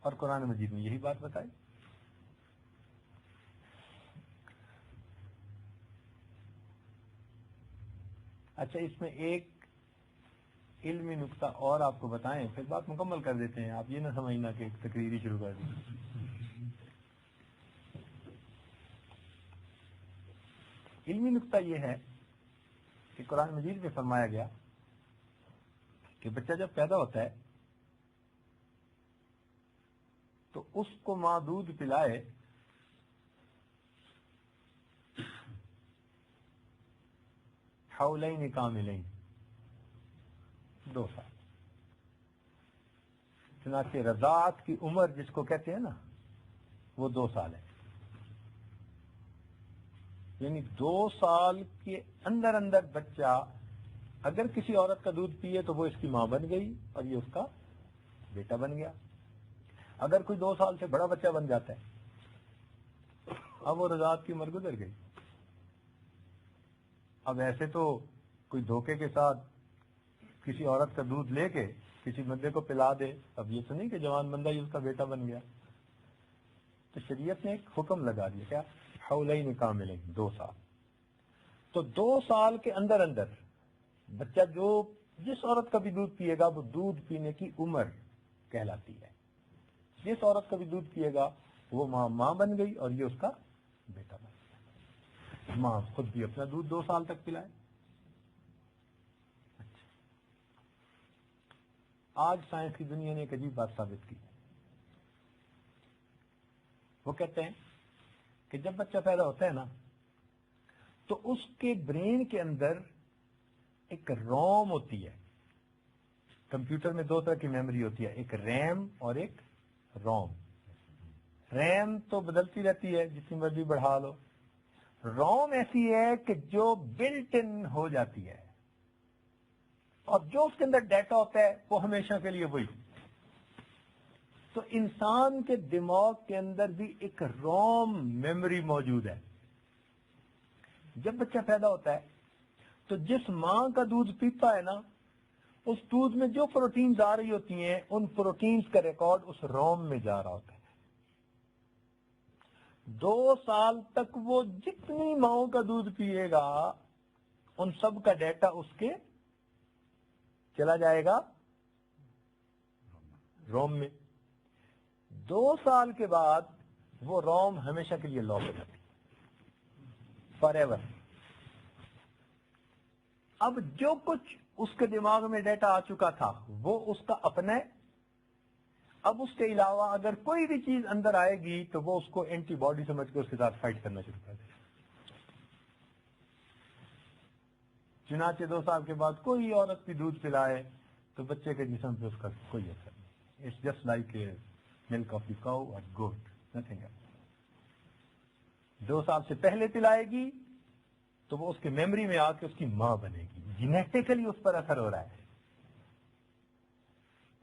اور قرآن مجید میں یہی بات بتائی۔ اچھا، اس میں ایک علمی نقطہ اور آپ کو بتائیں، پھر بات مکمل کر دیتے ہیں، آپ یہ نہ سمجھنا کہ ایک تقریر شروع کر دیں۔ علمی نقطہ یہ ہے کہ قرآن مجید میں فرمایا گیا کہ بچہ جب پیدا ہوتا ہے تو اس کو ماں دودھ پلائے حولین کاملین، 2 سال۔ چنانچہ رضاعت کی عمر جس کو کہتے ہیں نا وہ 2 سال ہے، یعنی 2 سال کے اندر اندر بچہ اگر کسی عورت کا دودھ پیے تو وہ اس کی ماں بن گئی اور یہ اس کا بیٹا بن گیا۔ اگر کوئی 2 سال سے بڑا بچہ بن جاتا ہے، اب وہ رضاعت کی عمر گزر گئی۔ اب ایسے تو کوئی دھوکے کے ساتھ کسی عورت کا دودھ لے کے کسی بندے کو پلا دے، اب یہ تو نہیں کہ جوان بندہ ہی اس کا بیٹا بن گیا۔ تو شریعت نے ایک حکم لگا دیا، کیا؟ حولین کاملین، 2 سال۔ تو 2 سال کے اندر اندر بچہ جس عورت کا بھی دودھ پیے گا وہ دودھ پینے کی عمر کہلاتی ہے۔ جس عورت کا بھی دودھ پیے گا وہ ماں بن گئی اور یہ اس کا بیٹا بن گیا۔ ماں خود بھی اپنا دودھ 2 سال تک پلائے۔ اچھا، آج سائنس کی دنیا نے ایک عجیب بات ثابت کی، وہ کہتے ہیں کہ جب بچہ پیدا ہوتا ہے نا تو اس کے برین کے اندر ایک روم ہوتی ہے۔ کمپیوٹر میں 2 طرح کی میموری ہوتی ہے، ایک ریم اور ایک روم۔ ریم تو بدلتی رہتی ہے جتنی مرضی بڑھا لو، روم ایسی ہے کہ جو بلٹ ان ہو جاتی ہے، اور جو اس کے اندر ڈیٹا ہوتا ہے وہ ہمیشہ کے لیے وہی۔ تو انسان کے دماغ کے اندر بھی ایک روم میموری موجود ہے۔ جب بچہ پیدا ہوتا ہے تو جس ماں کا دودھ پیتا ہے نا اس دودھ میں جو پروٹینز آ رہی ہوتی ہیں ان پروٹینز کا ریکارڈ اس روم میں جا رہا ہوتا ہے۔ 2 سال تک وہ جتنی ماؤں کا دودھ پیے گا ان سب کا ڈیٹا اس کے چلا جائے گا روم میں۔ 2 سال کے بعد وہ روم ہمیشہ کے لیے لاک ہو جاتی، فار ایور۔ اب جو کچھ اس کے دماغ میں ڈیٹا آ چکا تھا وہ اس کا اپنا ہے۔ اب اس کے علاوہ اگر کوئی بھی چیز اندر آئے گی تو وہ اس کو اینٹی باڈی سمجھ کے اس کے ساتھ فائٹ کرنا شروع کر دے۔ چنانچہ 2 سال کے بعد کوئی عورت بھی دودھ پلائے تو بچے کے جسم پہ اس کا کوئی اثر نہیں۔ It's just like a milk of the cow اور گوٹ، نتھنگ ایلس۔ 2 سال سے پہلے پلائے گی تو وہ اس کی میموری میں آ کے اس کی ماں بنے گی، جینیٹیکلی اس پر اثر ہو رہا ہے۔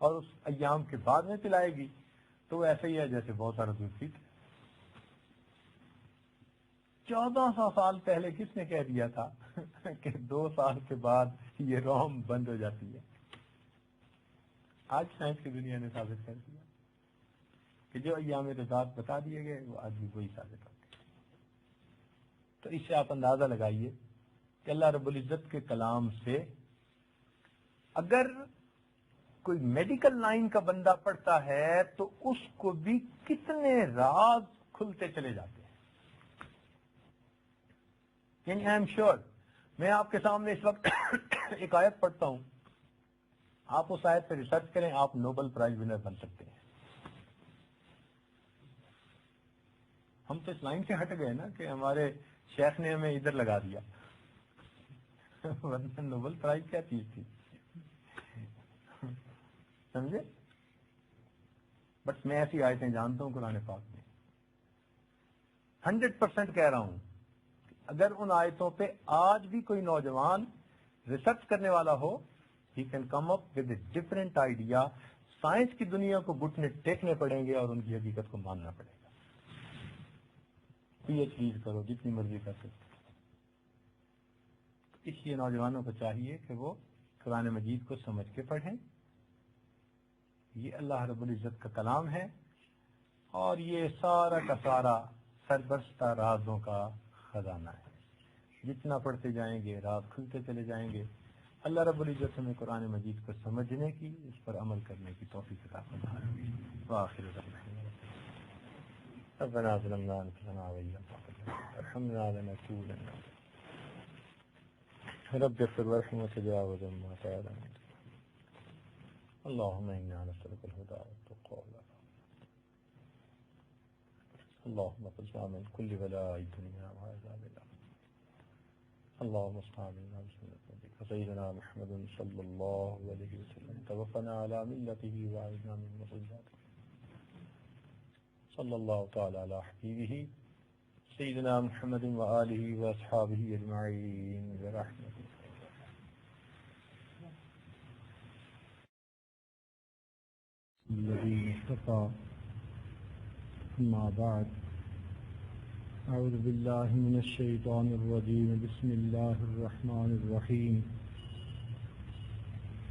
اور اس ایام کے بعد میں پلائے گی تو وہ ایسے ہی ہے جیسے بہت سارا دودھ پیتے۔ 1400 سال پہلے کس نے کہہ دیا تھا کہ 2 سال کے بعد یہ روم بند ہو جاتی ہے؟ آج سائنس کی دنیا نے ثابت کر دیا کہ جو ایام رضاعت بتا دیے گئے وہ آج بھی وہی ثابت ہوتے ہیں۔ تو اس سے آپ اندازہ لگائیے کہ اللہ رب العزت کے کلام سے اگر کوئی میڈیکل لائن کا بندہ پڑھتا ہے تو اس کو بھی کتنے راز کھلتے چلے جاتے ہیں. یعنی آئی ایم شیور میں آپ کے سامنے اس وقت ایک آیت پڑھتا ہوں, آپ اس آیت پہ ریسرچ کریں, آپ نوبل پرائز ونر بن سکتے ہیں. ہم تو اس لائن سے ہٹ گئے نا کہ ہمارے شیخ نے ہمیں ادھر لگا دیا, ورنہ نوبل پرائز کیا چیز تھی, سمجھے؟ بٹ میں ایسی آیتیں جانتا ہوں قرآن پاک میں, 100% کہہ رہا ہوں کہ اگر ان آیتوں پہ آج بھی کوئی نوجوان ریسرچ کرنے والا ہو, he can come up with a different idea. Science کی دنیا کو گھٹنے ٹیکنے پڑیں گے اور ان کی حقیقت کو ماننا پڑے گا. پی ایچ ڈیز کرو جتنی مرضی کر سکتے. اس لیے نوجوانوں کو چاہیے کہ وہ قرآن مجید کو سمجھ کے پڑھیں. یہ اللہ رب العزت کا کلام ہے اور یہ سارا کا سارا سربستہ رازوں کا خزانہ ہے. جتنا پڑھتے جائیں گے راز کھلتے چلے جائیں گے. اللہ رب العزت ہمیں قرآن مجید کو سمجھنے کی, اس پر عمل کرنے کی توفیق عطا فرمائے. وآخر دعوانا ربنا ظلمنا انفسنا وإن لم تغفر لنا وترحمنا لنكونن رب اغفر وارحم وتجاوز عما تعالى. اللهم إنا نسألك الهدى والتقى والعفاف. اللهم اصرفنا من كل بلاء الدنيا وعذاب الآخرة. اللهم اصرفنا منا بسنة نبيك سيدنا محمد صلى الله عليه وسلم. توفنا على ملته وأعذنا من مصيباته. صلى الله تعالى على حبيبه سيدنا محمد وآله وأصحابه أجمعين برحمته. الذي اصطفى. أما بعد أعوذ بالله من الشيطان الرجيم. بسم الله الرحمن الرحيم.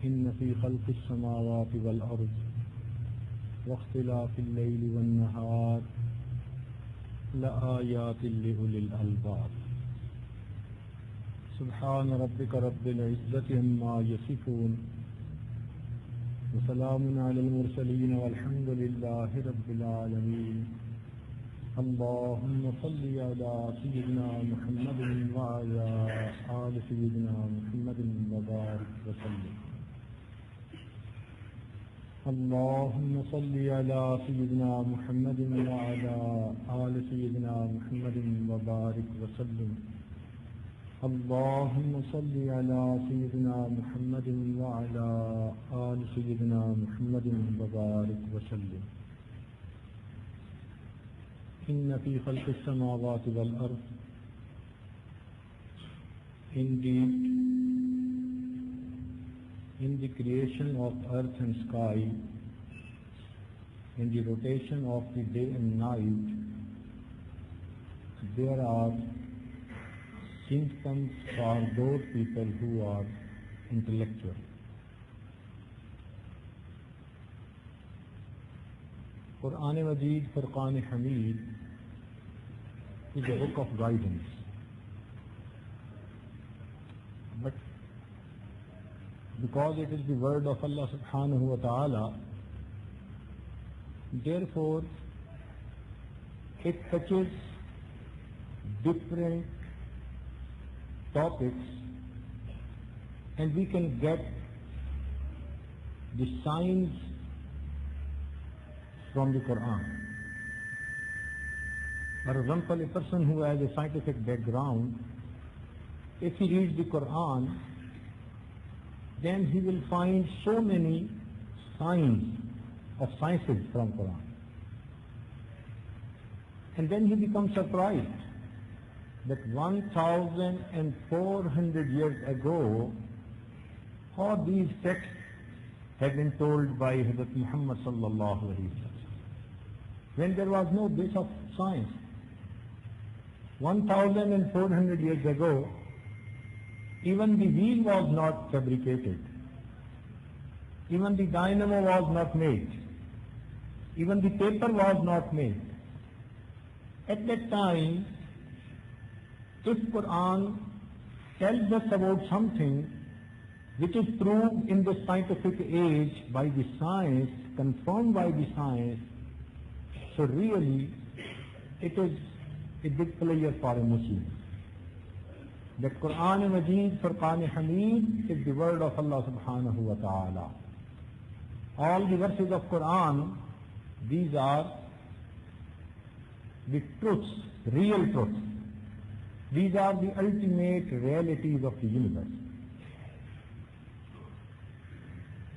إن في خلق السماوات والأرض واختلاف الليل والنهار لآيات لأولي الألباب. سبحان ربك رب العزة عما يصفون وسلام على المرسلين والحمد لله رب العالمين. اللهم صل على سيدنا محمد وعلى آل سيدنا محمد وبارك وسلم. اللهم صل على سيدنا محمد وعلى آل سيدنا محمد وبارك وسلم. اللهم صل على سيدنا محمد وعلى آل سيدنا محمد وبارك وسلم. إن في خلق السماوات والأرض. Indeed, in the creation of earth and sky, in the rotation of the day and night, there are symptoms for those people who are intellectual. Quran Majid, Furqan Hamid is a book of guidance. But because it is the word of Allah subhanahu wa ta'ala, therefore it touches different topics and we can get the signs from the Quran. For example, a person who has a scientific background, if he reads the Quran, then he will find so many signs of sciences from Quran. And then he becomes surprised that 1,400 years ago, all these texts have been told by Hazrat Muhammad sallallahu alaihi wasallam, when there was no base of science. 1,400 years ago, even the wheel was not fabricated, even the dynamo was not made, even the paper was not made. At that time, if Quran tells us about something which is proved in the scientific age by the science, confirmed by the science. So really, it is a big player for a Muslim. That Quran Majid, Furqan Hamid is the word of Allah subhanahu wa ta'ala. All the verses of Quran, these are the truths, real truths. These are the ultimate realities of the universe.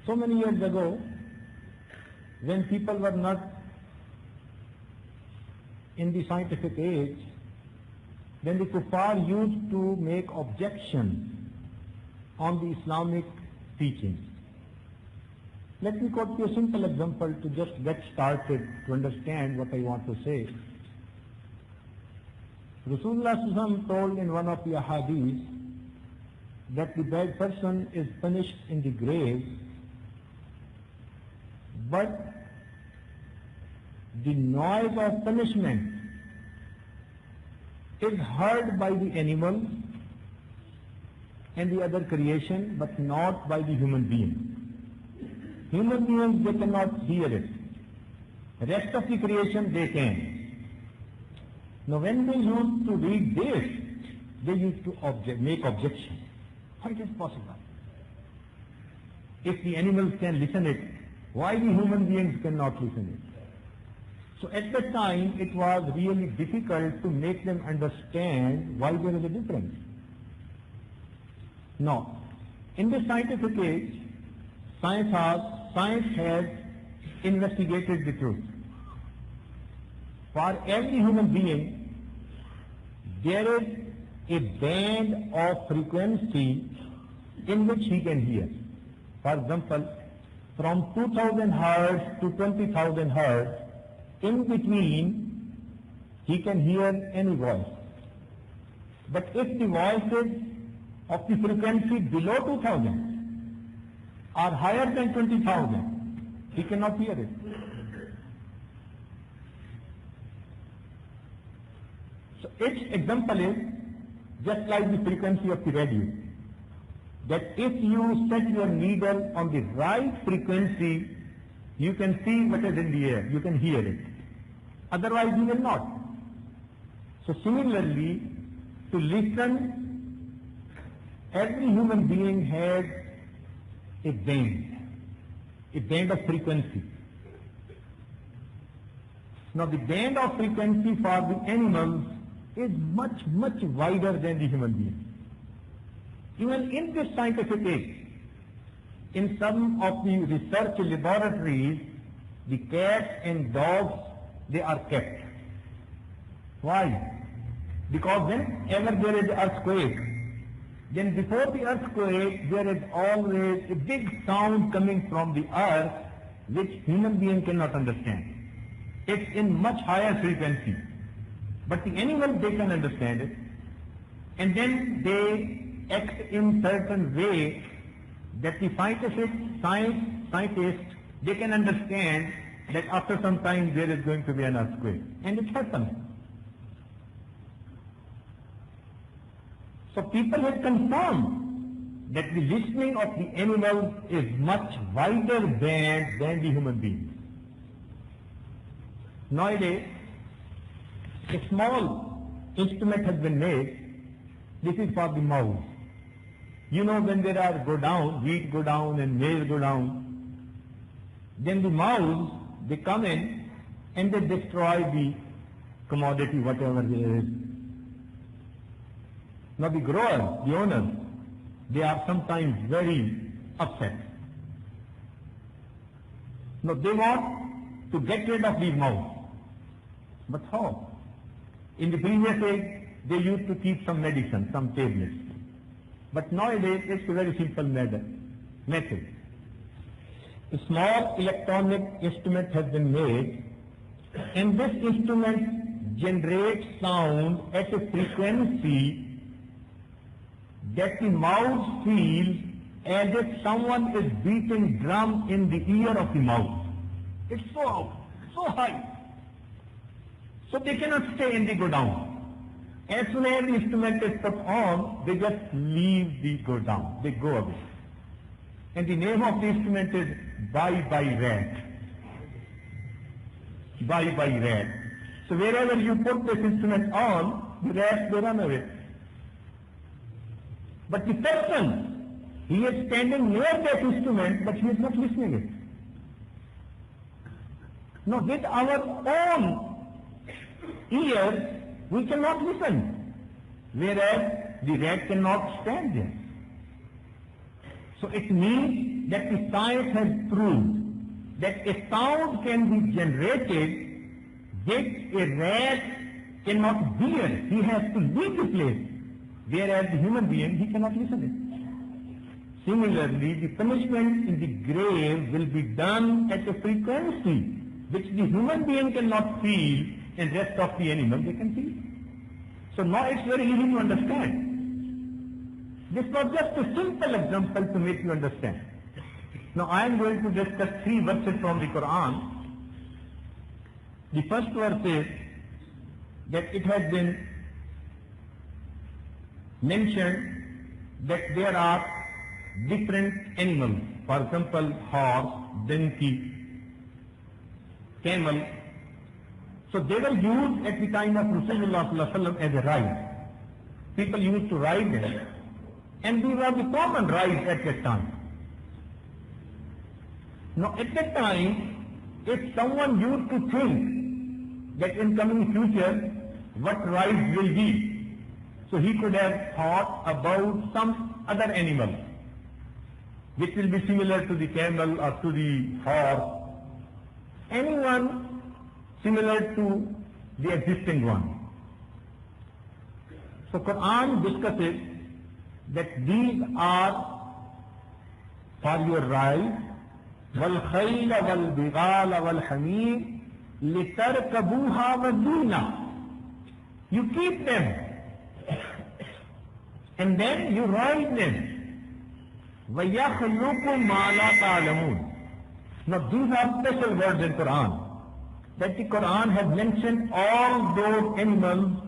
So many years ago, when people were not in the scientific age, then the kuffar used to make objections on the Islamic teachings. Let me quote you a simple example to just get started to understand what I want to say. Rasulullah sallallahu alaihi wasallam told in one of the ahadith that the bad person is punished in the grave, but the noise of punishment is heard by the animals and the other creation, but not by the human being. Human beings, they cannot hear it. The rest of the creation, they can. Now when they used to read this, they used to make objection. How it is possible? If the animals can listen it, why the human beings cannot listen it? So at that time, it was really difficult to make them understand why there is a difference. Now, in the scientific age, science has investigated the truth. For every human being, there is a band of frequency in which he can hear. For example, from 2000 hertz to 20,000 hertz, in between, he can hear any voice. But if the voices of the frequency below 2000 are higher than 20,000, he cannot hear it. So its example is just like the frequency of the radio. That if you set your needle on the right frequency, you can see what is in the air, you can hear it. Otherwise you will not. So similarly, to listen, every human being has a band of frequency. Now the band of frequency for the animals is much, much wider than the human being. Even in this scientific age, in some of the research laboratories, the cats and dogs, they are kept. Why? Because whenever there is earthquake, then before the earthquake, there is always a big sound coming from the earth, which human being cannot understand. It's in much higher frequency. But the animals, they can understand it. And then they act in certain way that the scientists, they can understand that after some time there is going to be an earthquake. And it happens. So people have confirmed that the listening of the animals is much wider band than the human beings. Nowadays, a small instrument has been made. This is for the mouse. You know, when there are go down, wheat go down and maize go down, then the mouse, they come in and they destroy the commodity, whatever there is. Now the growers, the owners, they are sometimes very upset. Now they want to get rid of these mouse. But how? In the previous age, they used to keep some medicine, some tablets. But nowadays, it's a very simple method. A small electronic instrument has been made, and this instrument generates sound at a frequency that the mouse feels as if someone is beating drum in the ear of the mouse. It's so high. So they cannot stay and they go down. As soon as the instrument is put on, they just leave the go down. They go away. And the name of the instrument is bye-bye rat. Bye-bye rat. So wherever you put this instrument on, the rats, they run away. But the person, he is standing near that instrument, but he is not listening it. Now with our own ears, we cannot listen, whereas the rat cannot stand there. So it means that the science has proved that a sound can be generated which a rat cannot bear. He has to leave the place, whereas the human being, he cannot listen it. Similarly, the punishment in the grave will be done at a frequency which the human being cannot feel, and rest of the animals they can feel. So now it's very easy to understand. This was just a simple example to make you understand. Now I am going to discuss 3 verses from the Quran. The first verse is that it has been mentioned that there are different animals. For example, horse, donkey, camel. So they were used at the time of Rasulullah sallallahu alaihi wasallam as a ride. People used to ride them, and these were the common rides at that time. Now at that time, if someone used to think that in coming future, what rides will be, so he could have thought about some other animal, which will be similar to the camel or to the horse, anyone similar to the existing one. So Quran discusses that these are for your ride, وَالْخَيْلَ وَالْبِغَالَ وَالْحَمِيرَ لِتَرْكَبُوهَا وَزِينَةً. You keep them, and then you ride them. وَيَخْلُقُ مَا لَا تَعْلَمُونَ. Now these are special words in Quran, that the Quran has mentioned all those animals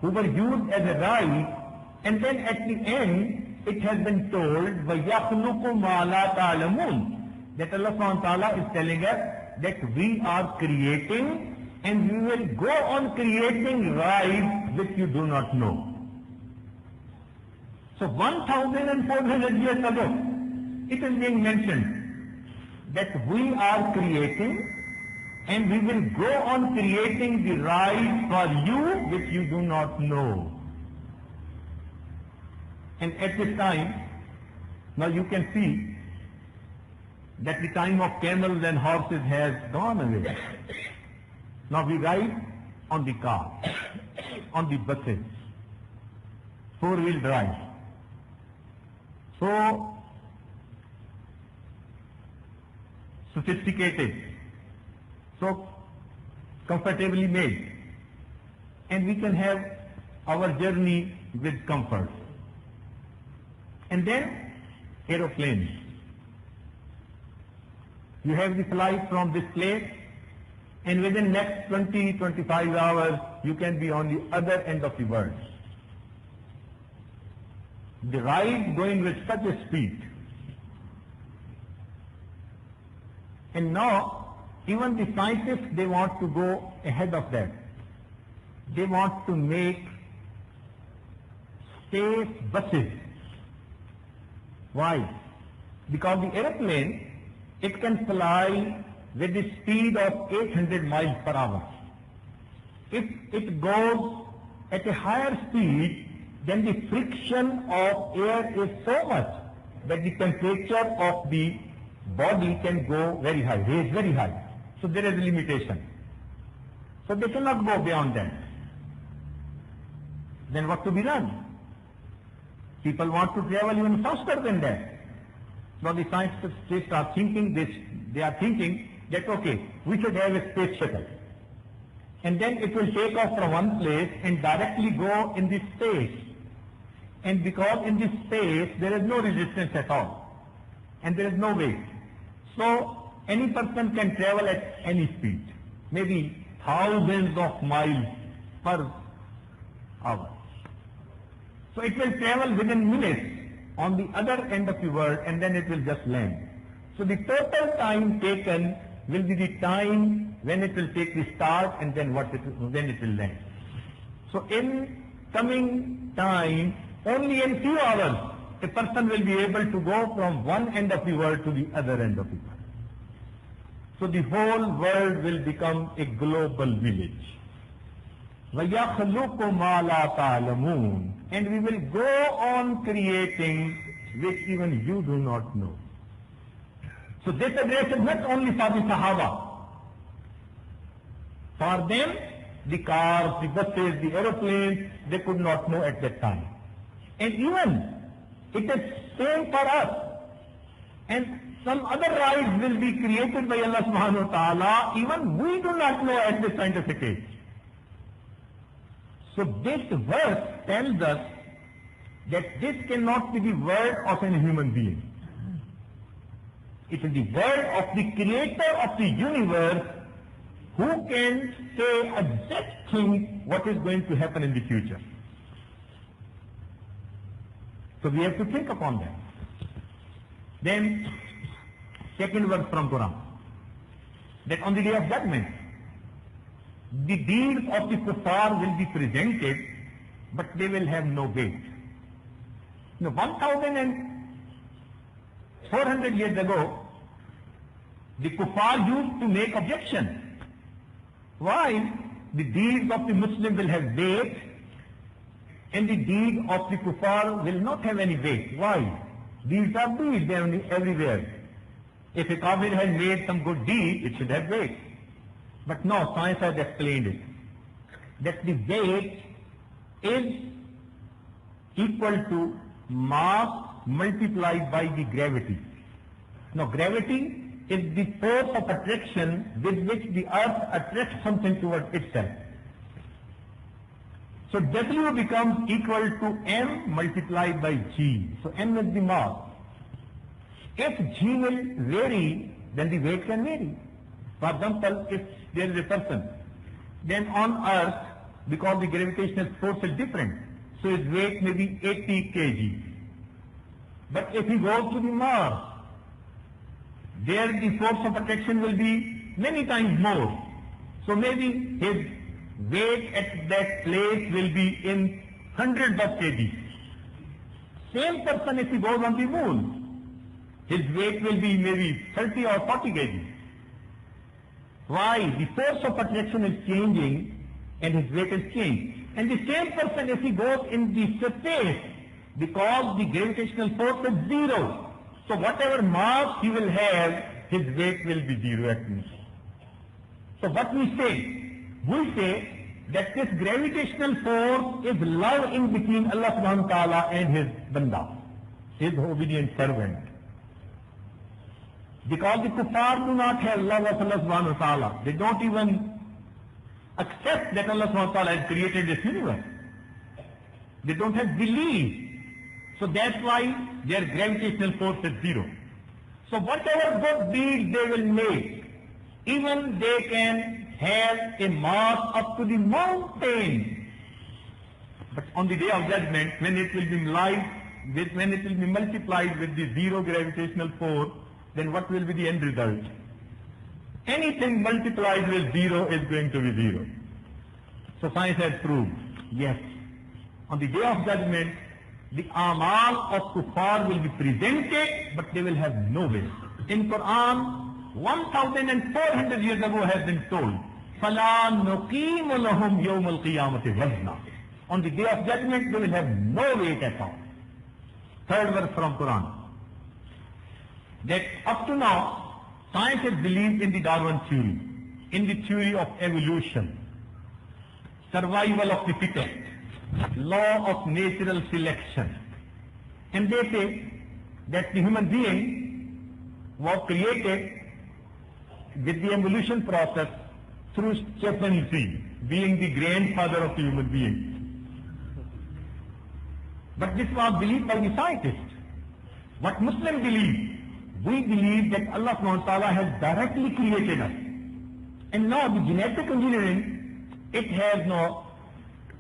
who were used as a ride, and then at the end it has been told وَيَخْلُقُ مَا لَا تَعْلَمُونَ, that Allah subhanahu wa ta'ala is telling us that we are creating, and we will go on creating rides which you do not know. So 1,400 years ago it is being mentioned that we are creating, and we will go on creating the rides for you which you do not know. And at this time, now you can see that the time of camels and horses has gone away. Now we ride on the car, on the buses, 4-wheel drive. So sophisticated, so comfortably made, and we can have our journey with comfort. And then aeroplanes. You have the flight from this place, and within next 20-25 hours you can be on the other end of the world. The ride going with such a speed. And now even the scientists, they want to go ahead of that. They want to make space buses. Why? Because the airplane, it can fly with the speed of 800 miles per hour. If it goes at a higher speed, then the friction of air is so much that the temperature of the body can go very high, raise very high. So there is a limitation. So they cannot go beyond that. Then what to be done? People want to travel even faster than that. Now the scientists are thinking this, they are thinking that okay, we should have a space shuttle. And then it will take off from one place and directly go in this space. And because in this space there is no resistance at all, and there is no weight. So any person can travel at any speed, maybe thousands of miles per hour. So it will travel within minutes on the other end of the world, and then it will just land. So the total time taken will be the time when it will take the start and then when it will land. So in coming time, only in few hours, a person will be able to go from one end of the world to the other end of the world. So the whole world will become a global village. وَيَخْلُقُ مَا لَا تَعْلَمُونَ. And we will go on creating which even you do not know. So this address is not only for the Sahaba. For them, the cars, the buses, the aeroplanes, they could not know at that time. And even it is same for us. And some other rights will be created by Allah subhanahu wa ta'ala, even we do not know at this scientific age. So this verse tells us that this cannot be the word of a human being. It is the word of the creator of the universe who can say exact thing what is going to happen in the future. So we have to think upon that. Then, second verse from Quran, that on the day of judgment, the deeds of the kuffar will be presented, but they will have no weight. Now, 1,400 years ago, the kuffar used to make objection. Why? The deeds of the Muslim will have weight, and the deeds of the kuffar will not have any weight. Why? Deeds are deeds, they are everywhere. If a kafir has made some good deed, it should have weight. But no, science has explained it. That the weight is equal to mass multiplied by the gravity. Now gravity is the force of attraction with which the earth attracts something towards itself. So W becomes equal to M multiplied by G. So M is the mass. If G will vary, then the weight can vary. For example, if there is a person, then on earth, because the gravitational force is different, so his weight may be 80 kg. But if he goes to the Mars, there the force of attraction will be many times more. So maybe his weight at that place will be in hundreds of kg. Same person if he goes on the moon, his weight will be maybe 30 or 40 kg. Why? The force of attraction is changing and his weight is changed. And the same person if he goes in the space, because the gravitational force is zero, so whatever mass he will have, his weight will be zero at least. So what we say? We say that this gravitational force is love in between Allah subhanahu wa ta'ala and his banda, his obedient servant. Because the kuffar do not have love of Allah subhanahu wa ta'ala. They don't even accept that Allah subhanahu wa ta'ala has created this universe. They don't have belief. So that's why their gravitational force is zero. So whatever good deeds they will make, even they can have a mass up to the mountain. But on the day of judgment, when it will be multiplied with the zero gravitational force, then what will be the end result? Anything multiplied with zero is going to be zero. So science has proved, yes, on the day of judgment, the amal of kuffar will be presented, but they will have no weight. In Quran, 1,400 years ago has been told, فَلَا نُقِيمُ لَهُمْ يَوْمَ الْقِيَامَةِ وَزْنًا. On the day of judgment, they will have no weight at all. Third verse from Quran. That up to now, science has believed in the Darwin theory, in the theory of evolution, survival of the fittest, law of natural selection. And they say that the human being was created with the evolution process through chimpanzee, being the grandfather of the human being. But this was believed by the scientists. What Muslims believe, we believe that Allah subhanahu wa ta'ala has directly created us. And now the genetic engineering, it has now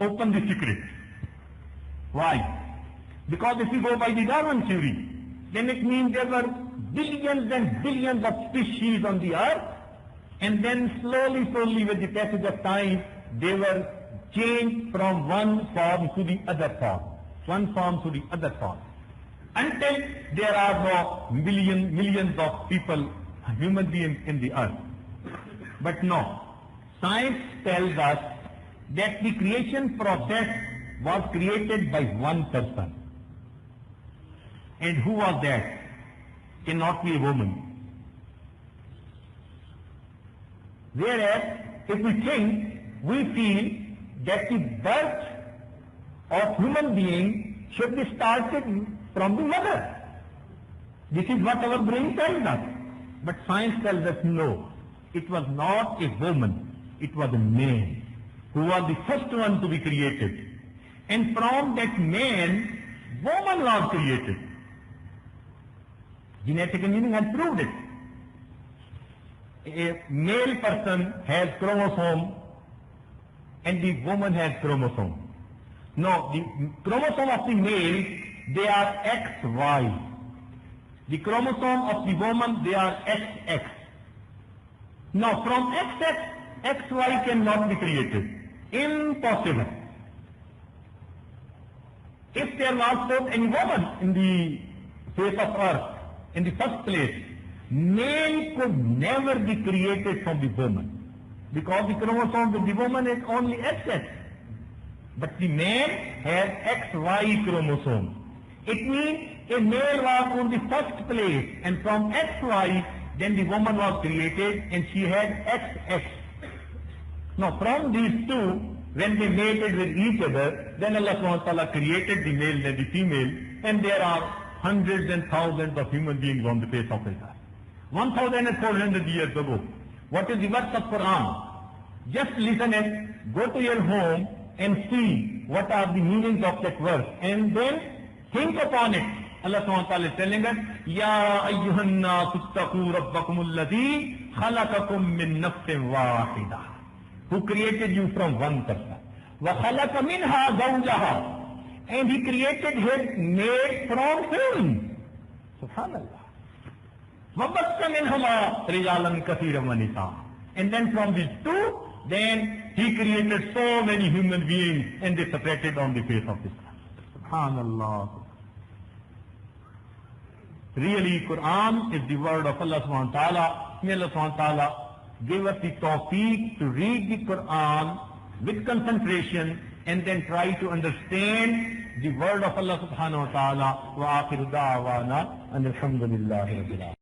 opened the secret. Why? Because if you go by the Darwin theory, then it means there were billions and billions of species on the earth, and then slowly with the passage of time, they were changed from one form to the other form, until there are no millions of people, human beings in the earth. But no, science tells us that the creation process was created by one person. And who was that? Cannot be a woman. Whereas, if we think, we feel that the birth of human being should be started from the mother. This is what our brain tells us. But science tells us no. It was not a woman. It was a man who was the first one to be created. And from that man, woman was created. Genetic engineering has proved it. A male person has chromosome and the woman has chromosome. No, the chromosome of the male, they are XY. The chromosome of the woman, they are XX. Now, from XX, XY cannot be created. Impossible. If there was not any woman in the face of earth, in the first place, male could never be created from the woman, because the chromosome with the woman is only XX. But the man has XY chromosome. It means a male was on the first place, and from XY, then the woman was created, and she had XX. Now, from these two, when they mated with each other, then Allah subhanahu wa ta'ala created the male and the female, and there are hundreds and thousands of human beings on the face of the earth. 1,400 years ago. What is the verse of Quran? Just listen and go to your home and see what are the meanings of that verse, and then think upon it. Allah subhanahu wa ta'ala is telling us, Ya ayyuhan nasu ittaqu rabbakum alladhi khalaqakum min nafsin wahida, who created you from one person. Wa khalaqa minha zawjaha, and he created his mate from him. Subhanallah. Wa bassa minhuma rijalan kathiran wa nisaa. And then from these two, then he created so many human beings, and they separated on the face of this earth. Subhanallah. Really, Quran is the word of Allah subhanahu wa ta'ala. May Allah subhanahu wa ta'ala give us the tawfiq to read the Quran with concentration and then try to understand the word of Allah subhanahu wa ta'ala. Wa akhiru da'wana and alhamdulillahi rabbil alamin.